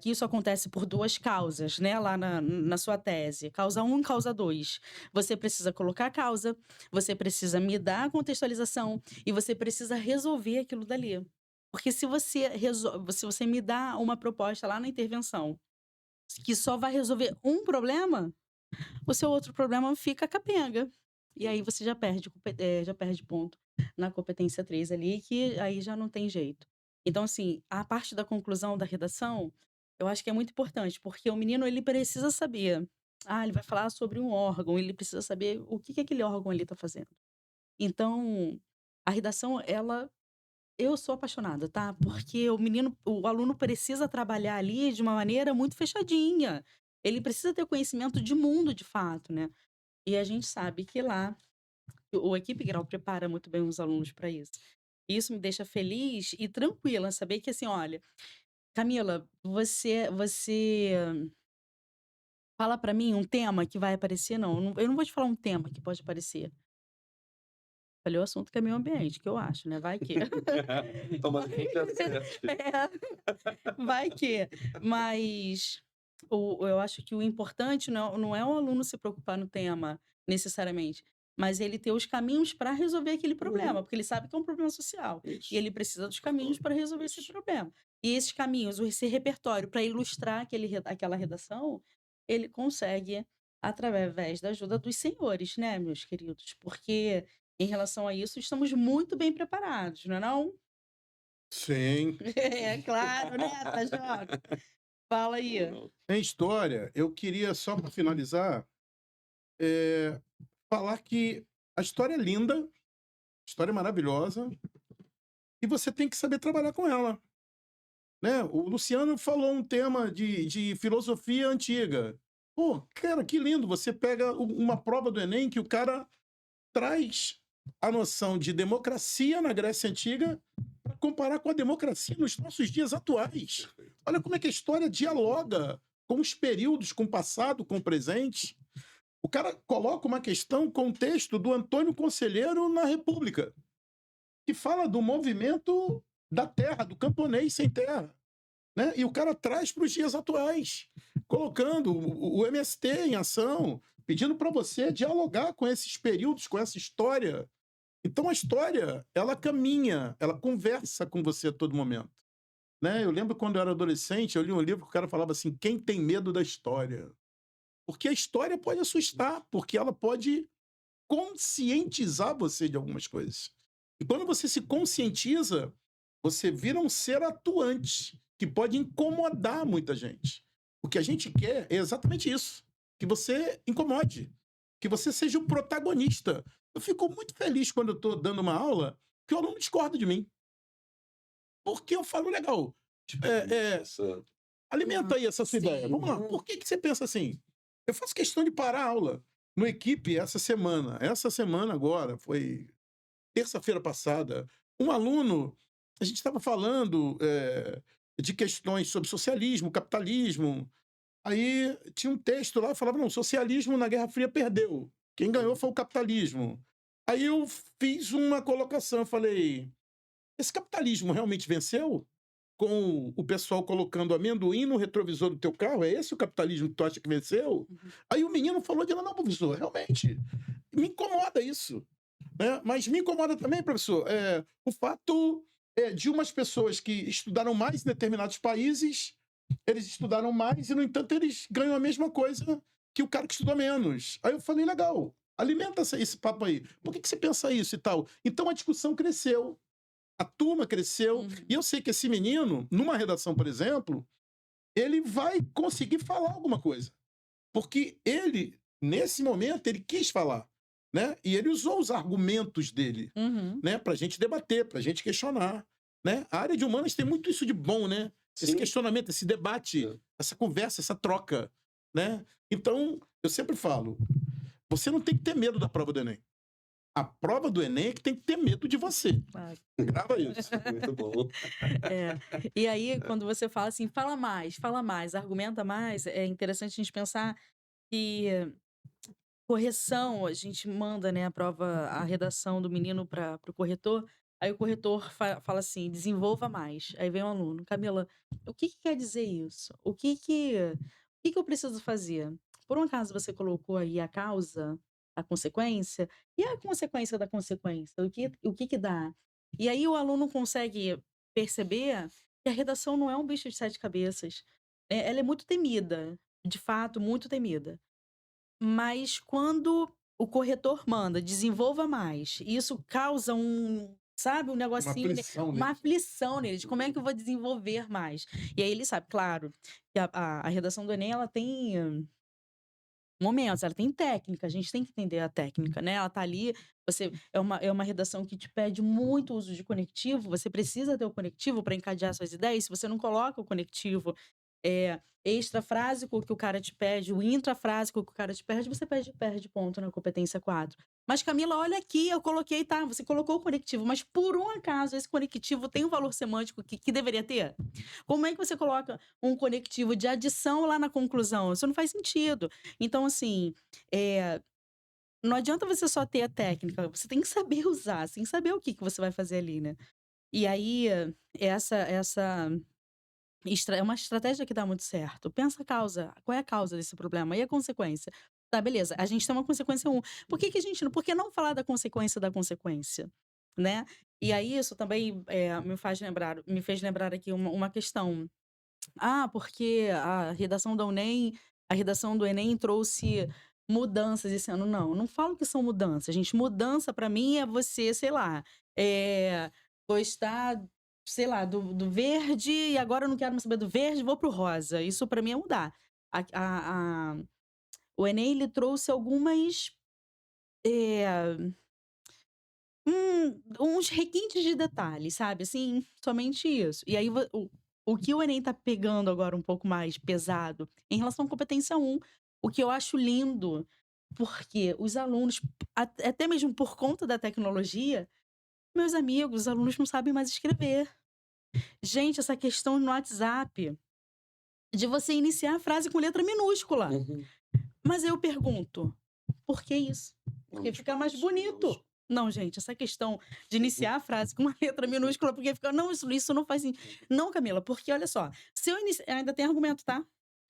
que isso acontece por 2 causas, né, lá na sua tese, causa um e causa 2. Você precisa colocar a causa, você precisa me dar a contextualização e você precisa resolver aquilo dali. Porque se você me dá uma proposta lá na intervenção, que só vai resolver um problema, o seu outro problema fica capenga. E aí você já perde ponto na competência 3 ali, que aí já não tem jeito. Então, assim, a parte da conclusão da redação, eu acho que é muito importante, porque o menino ele precisa saber. Ele vai falar sobre um órgão, ele precisa saber o que que aquele órgão ali está fazendo. Então, a redação, eu sou apaixonada, tá? Porque o aluno precisa trabalhar ali de uma maneira muito fechadinha. Ele precisa ter conhecimento de mundo, de fato, né? E a gente sabe que lá o Equipe Grau prepara muito bem os alunos para isso. Isso me deixa feliz e tranquila, saber que assim, olha, Camila, você fala para mim um tema que vai aparecer, não, eu não vou te falar um tema que pode aparecer. Falei o assunto que é meio ambiente, que eu acho, né? Vai que. Tomara que dê certo. Vai que. Mas eu acho que o importante não é o aluno se preocupar no tema, necessariamente, mas ele ter os caminhos para resolver aquele problema, porque ele sabe que é um problema social. E Isso. ele precisa dos caminhos para resolver esse Isso. problema. E esses caminhos, esse repertório para ilustrar aquela redação, ele consegue através da ajuda dos senhores, né, meus queridos? Porque em relação a isso, estamos muito bem preparados, não é não? Sim. É claro, né, Tajoca? Fala aí. Não, não. Em história, eu queria só para finalizar, eh, falar que a história é linda, a história é maravilhosa, e você tem que saber trabalhar com ela, né. O Luciano falou um tema de filosofia antiga. Pô, cara, que lindo, você pega uma prova do Enem que o cara traz a noção de democracia na Grécia Antiga para comparar com a democracia nos nossos dias atuais. Perfeito. Olha como é que a história dialoga com os períodos, com o passado, com o presente. O cara coloca uma questão, contexto do Antônio Conselheiro na República, que fala do movimento da terra, do camponês sem terra. Né? E o cara traz para os dias atuais, colocando o MST em ação, pedindo para você dialogar com esses períodos, com essa história. Então a história, ela caminha, ela conversa com você a todo momento. Né? Eu lembro quando eu era adolescente, eu li um livro que o cara falava assim: quem tem medo da história? Porque a história pode assustar, porque ela pode conscientizar você de algumas coisas. E quando você se conscientiza, você vira um ser atuante, que pode incomodar muita gente. O que a gente quer é exatamente isso, que você incomode, que você seja o protagonista. Eu fico muito feliz quando eu estou dando uma aula que o aluno discorda de mim, porque eu falo: "Legal, Tipo, essa alimenta aí essa sua ideia. Sim. Vamos lá, por que que você pensa assim?". Eu faço questão de parar a aula no Equipe essa semana. Essa semana agora, foi terça-feira passada, um aluno, a gente estava falando, de questões sobre socialismo, capitalismo. Aí tinha um texto lá que falava: "Não, socialismo na Guerra Fria perdeu. Quem ganhou foi o capitalismo". Aí eu fiz uma colocação, eu falei: "Esse capitalismo realmente venceu? Com o pessoal colocando amendoim no retrovisor do teu carro? É esse o capitalismo que tu acha que venceu?". Uhum. Aí o menino falou de: "Não, professor, realmente, me incomoda isso, né". Mas me incomoda também, professor, o fato, de umas pessoas que estudaram mais em determinados países, eles estudaram mais e, no entanto, eles ganham a mesma coisa que o cara que estudou menos". Aí eu falei: "Legal, alimenta esse papo aí. Por que que você pensa isso e tal?". Então a discussão cresceu, a turma cresceu, Uhum. e eu sei que esse menino, numa redação, por exemplo, ele vai conseguir falar alguma coisa. Porque ele, nesse momento, ele quis falar, né? E ele usou os argumentos dele, Uhum. né? Para a gente debater, para a gente questionar, né? A área de humanas tem muito isso de bom, né? Esse Sim. questionamento, esse debate, É. essa conversa, essa troca, né? Então, eu sempre falo, você não tem que ter medo da prova do Enem. A prova do Enem é que tem que ter medo de você. Claro. Grava isso. Muito bom. É. E aí, quando você fala assim, fala mais, argumenta mais, é interessante a gente pensar que correção, a gente manda, né, a prova, a redação do menino para o corretor, aí o corretor fala assim, desenvolva mais. Aí vem o aluno, Camila, o que que quer dizer isso? O que que eu preciso fazer? Por um acaso você colocou aí a causa, a consequência, e a consequência da consequência? O que que dá? E aí o aluno consegue perceber que a redação não é um bicho de sete cabeças. Ela é muito temida, de fato, muito temida. Mas quando o corretor manda, desenvolva mais, e isso causa sabe, um Uma negocinho, aflição uma nele. aflição nele, de como é que eu vou desenvolver mais. E aí ele sabe, claro, que a redação do Enem, ela tem momentos, ela tem técnica, a gente tem que entender a técnica, né? Ela tá ali, é uma redação que te pede muito uso de conectivo, você precisa ter o conectivo para encadear suas ideias, se você não coloca o conectivo extrafrásico que o cara te pede, o intrafrásico que o cara te pede, você perde ponto na competência 4. Mas Camila, olha aqui, eu coloquei, tá, você colocou o conectivo, mas por um acaso esse conectivo tem um valor semântico que deveria ter? Como é que você coloca um conectivo de adição lá na conclusão? Isso não faz sentido. Então, assim, eh, não adianta você só ter a técnica, você tem que saber usar, você tem que saber o que você vai fazer ali, né? E aí, essa é uma estratégia que dá muito certo. Pensa a causa, qual é a causa desse problema e a consequência. Tá, beleza, a gente tem uma consequência por que que a gente não por que não falar da consequência, né? E aí isso também, me fez lembrar aqui uma questão. Porque a redação do Enem trouxe mudanças esse ano. Não, não falo que são mudanças, gente. Mudança para mim é você, sei lá, gostar, sei lá, do verde e agora eu não quero mais saber do verde, vou pro rosa. Isso para mim é mudar. O Enem ele trouxe algumas, eh, uns requintes de detalhes, sabe, assim, somente isso. E aí o que o Enem tá pegando agora um pouco mais pesado, em relação à competência 1, o que eu acho lindo, porque os alunos, até mesmo por conta da tecnologia, meus amigos, os alunos não sabem mais escrever. Gente, essa questão no WhatsApp, de você iniciar a frase com letra minúscula. Uhum. Mas eu pergunto: "Por que isso? Porque Vamos fica para mais isso, bonito". vamos. Não, gente, essa questão de iniciar a frase com uma letra minúscula, porque fica não, isso não faz sentido. Não, Camila, porque olha só, se eu inici ainda tem argumento, tá?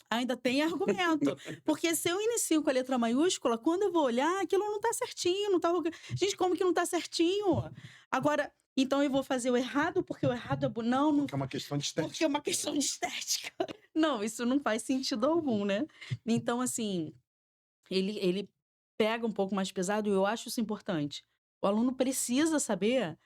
Ainda tem argumento. Porque se eu inicio com a letra maiúscula, quando eu vou olhar, aquilo não tá certinho, não tá orga gente, como que não tá certinho? Agora, então eu vou fazer o errado, porque o errado é não, Porque é uma questão de porque é estética. uma questão de estética. Não, isso não faz sentido algum, né. Então, assim, ele pega um pouco mais pesado e eu acho isso importante. O aluno precisa saber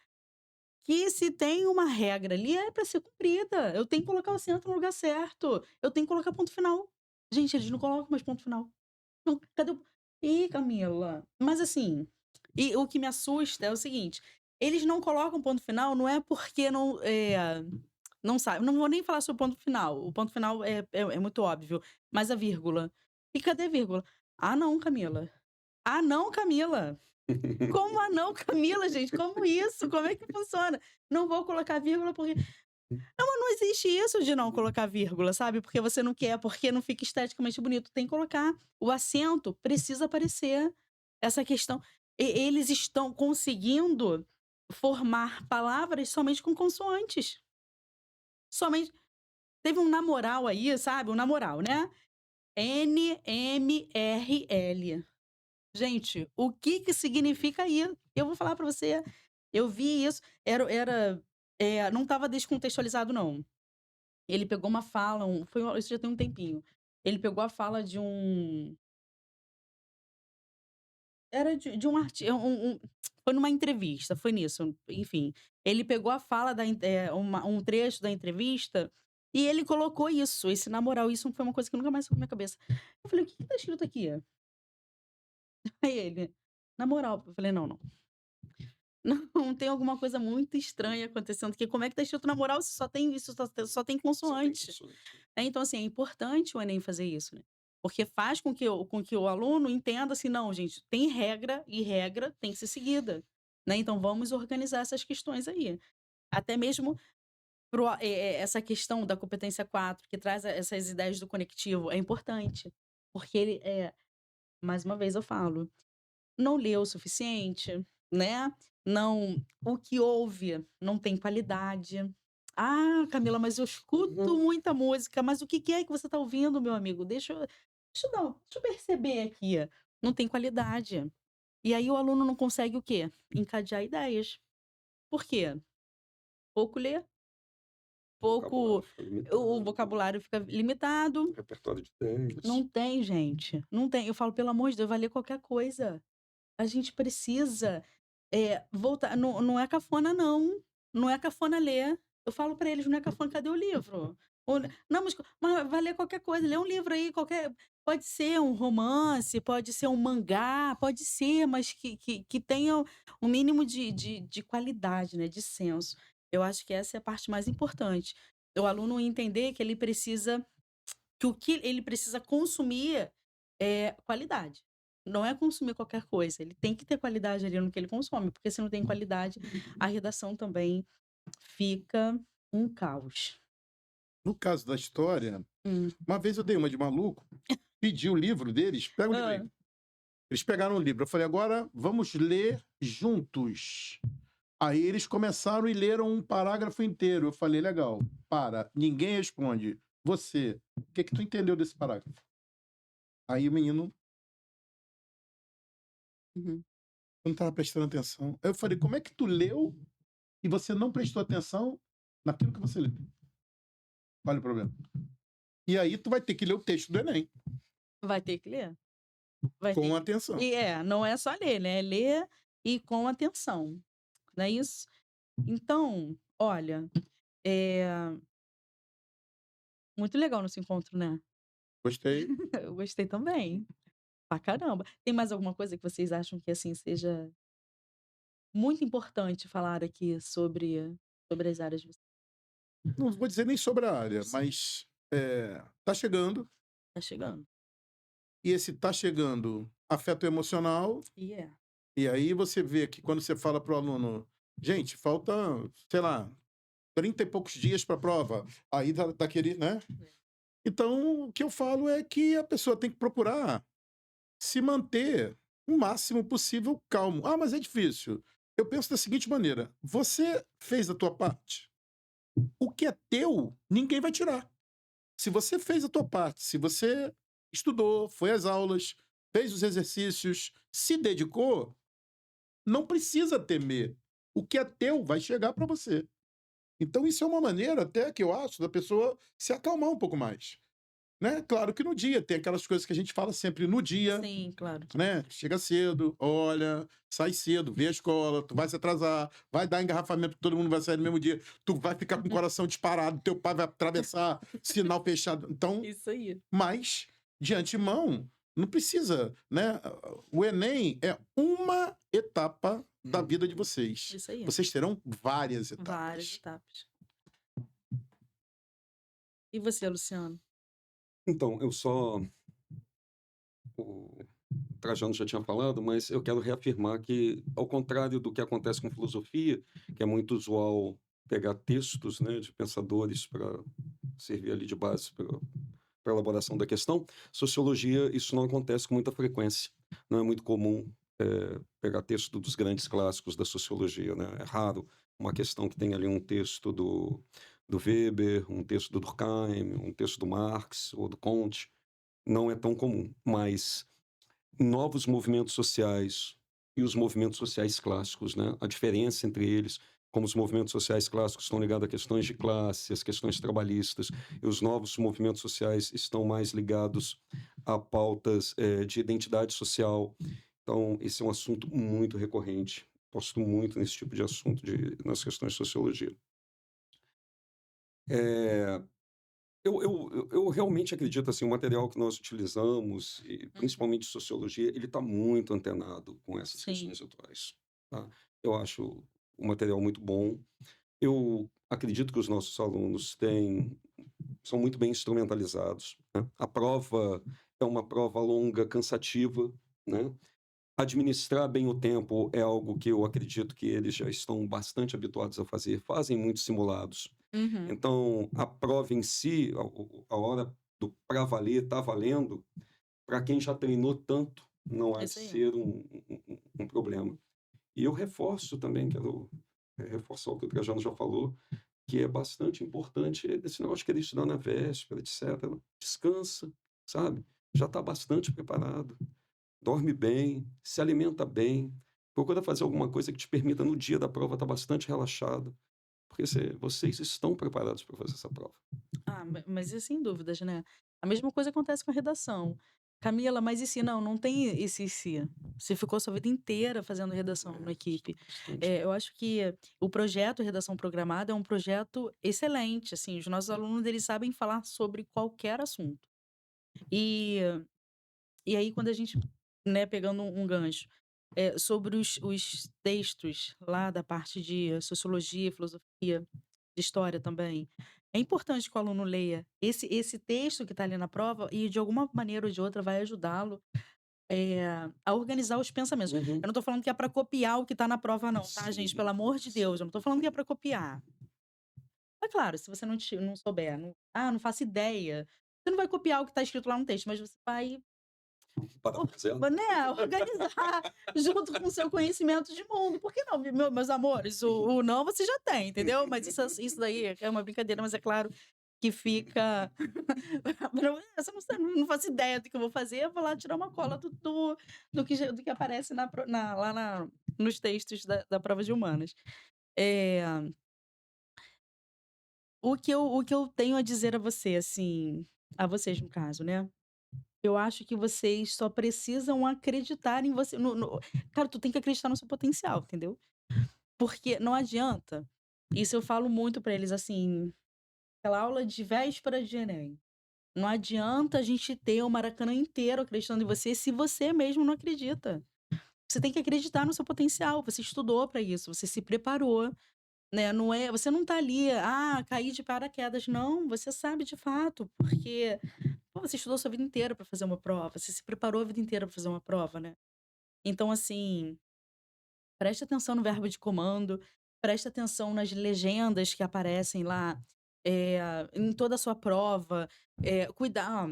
que se tem uma regra ali, é para ser cumprida. Eu tenho que colocar o acento no lugar certo, eu tenho que colocar ponto final. Gente, eles não colocam mais ponto final. Não, cadê o ih, Camila, mas assim, e o que me assusta é o seguinte, eles não colocam ponto final, não é porque não sabe, não vou nem falar sobre o ponto final, o ponto final é muito óbvio, mas a vírgula. E cadê a vírgula? "Ah não, Camila. Ah não, Camila". Como "ah não, Camila", gente? Como isso? Como é que funciona? "Não vou colocar vírgula porque" não, mas não existe isso de não colocar vírgula, sabe, porque você não quer, porque não fica esteticamente bonito, tem que colocar. O acento precisa aparecer. Essa questão eles estão conseguindo formar palavras somente com consoantes. Somente teve um namoral aí, sabe, um namoral, né, NMRL. Gente, o que que significa isso? Eu vou falar pra você, eu vi isso, não estava descontextualizado não. Ele pegou uma fala, isso já tem um tempinho. Ele pegou a fala de um era de um arti foi numa entrevista, foi nisso, enfim. Ele pegou a fala um trecho da entrevista E ele colocou isso, esse na moral, isso foi uma coisa que nunca mais saiu da minha cabeça. Eu falei: "O que que tá escrito aqui?" Aí ele: "Na moral", eu falei: "Não, não, não, tem alguma coisa muito estranha acontecendo aqui, como é que tá escrito na moral se só tem isso, só tem Só tem consoante?" consoante. Então, assim, é importante o Enem fazer isso, né, porque faz com que o aluno entenda assim: "Não, gente, tem regra e regra tem que ser seguida, né, então vamos organizar essas questões aí". Até mesmo essa questão da competência 4 que traz essas ideias do conectivo, é importante, porque ele mais uma vez eu falo, não leu o suficiente, né, o que ouve não tem qualidade. "Ah, Camila, mas eu escuto Uhum. muita música", mas o que que é que você está ouvindo, meu amigo? Deixa eu perceber aqui. Não tem qualidade. E aí o aluno não consegue o quê? Encadear ideias. Por quê? Pouco lê, O vocabulário pouco fica o limitado, vocabulário fica o limitado. repertório de ideias. Não tem, gente, não tem. Eu falo: "Pelo amor de Deus, vai ler qualquer coisa". A gente precisa, voltar, não é cafona não, não é cafona ler. Eu falo pra eles: "Não é cafona, cadê o livro?" Ou não, mas vai ler qualquer coisa, lê um livro aí, qualquer, pode ser um romance, pode ser um mangá, pode ser, mas que tenha um mínimo de qualidade, né, de senso. Eu acho que essa é a parte mais importante. O aluno entender que o que ele precisa consumir é qualidade. Não é consumir qualquer coisa, ele tem que ter qualidade ali no que ele consome, porque se não tem qualidade, a redação também fica um caos. No caso da história, Hum. uma vez eu dei uma de maluco, pedi o livro deles, pega o livro aí. Hã. Eles pegaram o livro, eu falei: "Agora vamos ler juntos". Aí eles começaram e leram um parágrafo inteiro. Eu falei: "Legal, para, ninguém responde. Você, o que que tu entendeu desse parágrafo?". Aí o menino Uhum. não estava prestando atenção. Aí eu falei: "Como é que tu leu e você não prestou atenção naquilo que você leu?". Olha o problema. E aí tu vai ter que ler o texto do Enem, Vai ter que ler, vai ter com que, atenção. não é só ler, né, é ler e com atenção, não é isso? Então, olha, eh, muito legal nosso encontro, né. Gostei. Eu gostei também, pra caramba. Tem mais alguma coisa que vocês acham que, assim, seja muito importante falar aqui sobre as áreas de vocês? Não vou dizer nem sobre a área, Sim, mas, tá chegando, tá chegando. e esse tá chegando afeta o emocional, E é. e aí você vê que quando você fala para o aluno: "Gente, falta, sei lá, 30 e poucos dias para a prova", aí dá daquele, né. É. Então, o que eu falo é que a pessoa tem que procurar se manter o máximo possível calmo. "Ah, mas é difícil". Eu penso da seguinte maneira: você fez a tua parte, o que é teu, ninguém vai tirar. Se você fez a tua parte, se você estudou, foi às aulas, fez os exercícios, se dedicou, não precisa temer. O que é teu vai chegar para você. Então isso é uma maneira até que eu acho da pessoa se acalmar um pouco mais, né. Claro que no dia tem aquelas coisas que a gente fala sempre no dia, Sim, claro. né, chega cedo, olha, sai cedo, vê a escola, tu vai se atrasar, vai dar engarrafamento, todo mundo vai sair no mesmo dia, tu vai ficar com o coração disparado, teu pai vai atravessar, sinal fechado. Então, Isso aí. mas, de antemão, não precisa, né, o Enem é uma etapa da vida de vocês. Isso aí. Vocês terão várias Várias etapas. etapas. E você, Luciano? Então, o Trajano já tinha falado, mas eu quero reafirmar que, ao contrário do que acontece com filosofia, que é muito usual pegar textos, né, de pensadores para servir ali de base para a elaboração da questão, sociologia, isso não acontece com muita frequência. Não é muito comum pegar texto dos grandes clássicos da sociologia, né? É raro uma questão que tem ali um texto do Weber, um texto do Durkheim, um texto do Marx ou do Comte. Não é tão comum, mas novos movimentos sociais e os movimentos sociais clássicos, né? A diferença entre eles, como os movimentos sociais clássicos estão ligados a questões de classe, as questões trabalhistas, e os novos movimentos sociais estão mais ligados a pautas de identidade social. Então, esse é um assunto muito recorrente. Gosto muito nesse tipo de assunto nas questões de sociologia. Eu realmente acredito, assim, o material que nós utilizamos, e Uhum. principalmente sociologia, ele está muito antenado com essas Sim. questões atuais, tá? Eu acho o material muito bom. Eu acredito que os nossos alunos são muito bem instrumentalizados, né? A prova é uma prova longa, cansativa, né? Administrar bem o tempo é algo que eu acredito que eles já estão bastante habituados a fazer, fazem muitos simulados. Uhum. Então, a prova em si, a hora do para valer, tá valendo, para quem já treinou tanto, não há de Isso aí. ser um problema. E eu reforço também, quero reforçar o que o Trajano já falou, que é bastante importante esse negócio de querer estudar na véspera, etc. Descansa, sabe? Já está bastante preparado, dorme bem, se alimenta bem, procura fazer alguma coisa que te permita no dia da prova estar bastante relaxado, porque vocês estão preparados para fazer essa prova. Ah, mas isso sem dúvidas, né. A mesma coisa acontece com a redação. "Camila, mas e se?" Não, não tem esse "e se". Você ficou sua vida inteira fazendo redação na equipe. Bastante. Eu acho que o projeto Redação Programada é um projeto excelente, assim, os nossos alunos, eles sabem falar sobre qualquer assunto. E e aí quando a gente, né, pegando um gancho, sobre os textos lá da parte de sociologia, filosofia, de história também, é importante que o aluno leia esse texto que está ali na prova e de alguma maneira ou de outra vai ajudá-lo, a organizar os pensamentos. Eu Uhum. não estou falando que é para copiar o que está na prova não, tá gente, Sim, pelo amor de Deus, eu não estou falando que é para copiar. É claro, se você não souber, não faço ideia, você não vai copiar o que está escrito lá no texto, mas você vai parafraseando. né, organizar junto com o seu conhecimento de mundo. Por que não, meus amores? O não você já tem, entendeu? Mas isso daí é uma brincadeira, mas é claro que fica. Você não faço ideia do que eu vou fazer, eu vou lá tirar uma cola do que aparece lá nos textos da prova de humanas. É, o que eu tenho a dizer a você, assim, a vocês no caso, né? Eu acho que vocês só precisam acreditar em você cara, tu tem que acreditar no seu potencial, entendeu? Porque não adianta, isso eu falo muito pra eles, assim, aquela aula de véspera de Enem, não adianta a gente ter o Maracanã inteiro acreditando em você, se você mesmo não acredita. Você tem que acreditar no seu potencial, você estudou pra isso, você se preparou, né, você não tá ali: "Ah, caí de paraquedas", não, você sabe de fato, porque pô, você estudou sua vida inteira pra fazer uma prova, você se preparou a vida inteira pra fazer uma prova, né. Então, assim, preste atenção no verbo de comando, preste atenção nas legendas que aparecem lá, em toda a sua prova, cuidar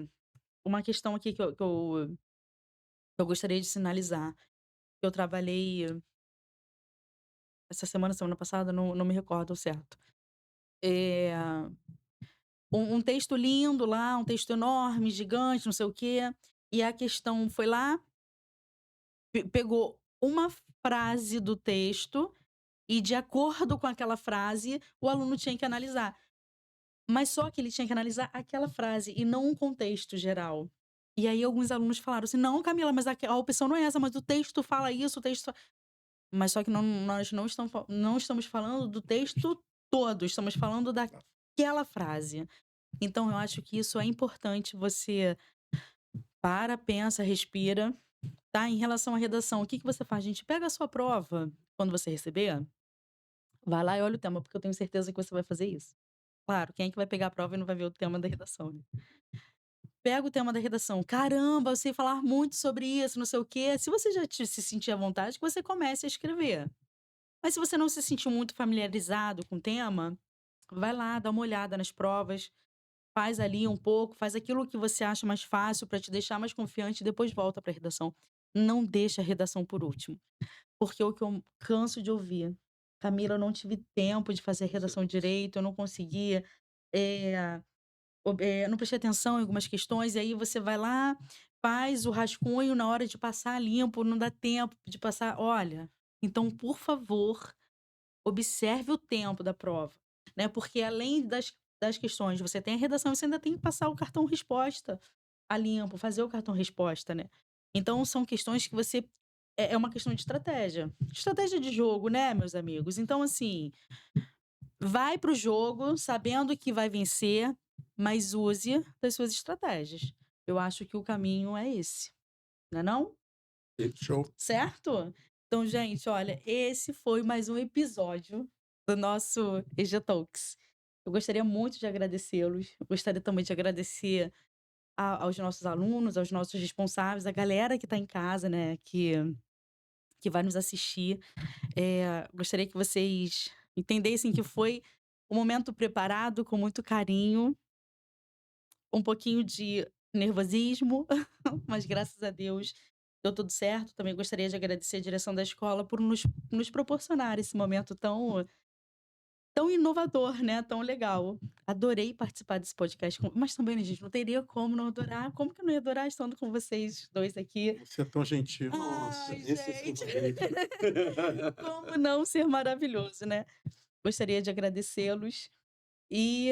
uma questão aqui que eu gostaria de sinalizar, eu trabalhei essa semana, semana passada, não me recordo ao certo. Eh, um texto lindo lá, um texto enorme, gigante, não sei o quê, e a questão foi lá pegou uma frase do texto e, de acordo com aquela frase, o aluno tinha que analisar. Mas só que ele tinha que analisar aquela frase e não um contexto geral. E aí alguns alunos falaram assim: "Não, Camila, mas a opção não é essa, mas o texto fala isso, o texto". Mas só que nós não estamos falando do texto todo, estamos falando daquela frase. Então eu acho que isso é importante, você pensa, respira. Tá, em relação à redação, o que que você faz? A gente pega a sua prova, quando você receber, vai lá e olha o tema, porque eu tenho certeza que você vai fazer isso. Claro, quem é que vai pegar a prova e não vai ver o tema da redação, né? Pega o tema da redação, caramba, eu sei falar muito sobre isso, não sei o quê. Se você já se sentir à vontade, que você comece a escrever. Mas se você não se sentiu muito familiarizado com o tema, vai lá, dá uma olhada nas provas, faz ali um pouco, faz aquilo que você acha mais fácil para te deixar mais confiante e depois volta para a redação. Não deixa a redação por último. Porque o que eu canso de ouvir: "Camila, eu não tive tempo de fazer a redação direito, eu não conseguia, eh, não prestei atenção em algumas questões", e aí você vai lá, faz o rascunho, na hora de passar limpo, não dá tempo de passar olha, então, por favor, observe o tempo da prova, né, porque além das questões, você tem a redação, você ainda tem que passar o cartão resposta a limpo, fazer o cartão resposta, né. Então são questões que você é uma questão de estratégia. Estratégia de jogo, né, meus amigos? Então, assim, vai para o jogo sabendo que vai vencer, mas use das suas estratégias. Eu acho que o caminho é esse, não é não? Show. Certo? Então, gente, olha, esse foi mais um episódio do nosso EG Talks. Eu gostaria muito de agradecê-los. Eu gostaria também de agradecer aos nossos alunos, aos nossos responsáveis, a galera que está em casa, né, que vai nos assistir. Gostaria que vocês entendessem que foi um momento preparado com muito carinho, um pouquinho de nervosismo, mas graças a Deus deu tudo certo. Também gostaria de agradecer a direção da escola por nos proporcionar esse momento tão inovador, né, tão legal. Adorei participar desse podcast mas também, né, gente, não teria como não adorar. Como que eu não ia adorar estando com vocês 2 aqui? Você é tão gentil. Nossa, Ai, esse é gente. seu jeito. Como não ser maravilhoso, né? Gostaria de agradecê-los e,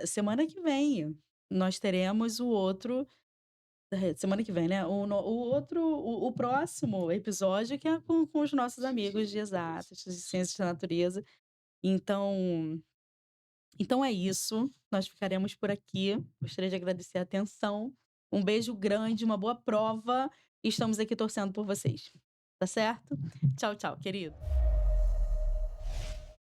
semana que vem nós teremos o outro semana que vem, né, o próximo episódio que é com os nossos amigos de exatas, de ciências da natureza. Então é isso, nós ficaremos por aqui. Gostaria de agradecer a atenção. Um beijo grande, uma boa prova e estamos aqui torcendo por vocês. Tá certo? Tchau, tchau, querido.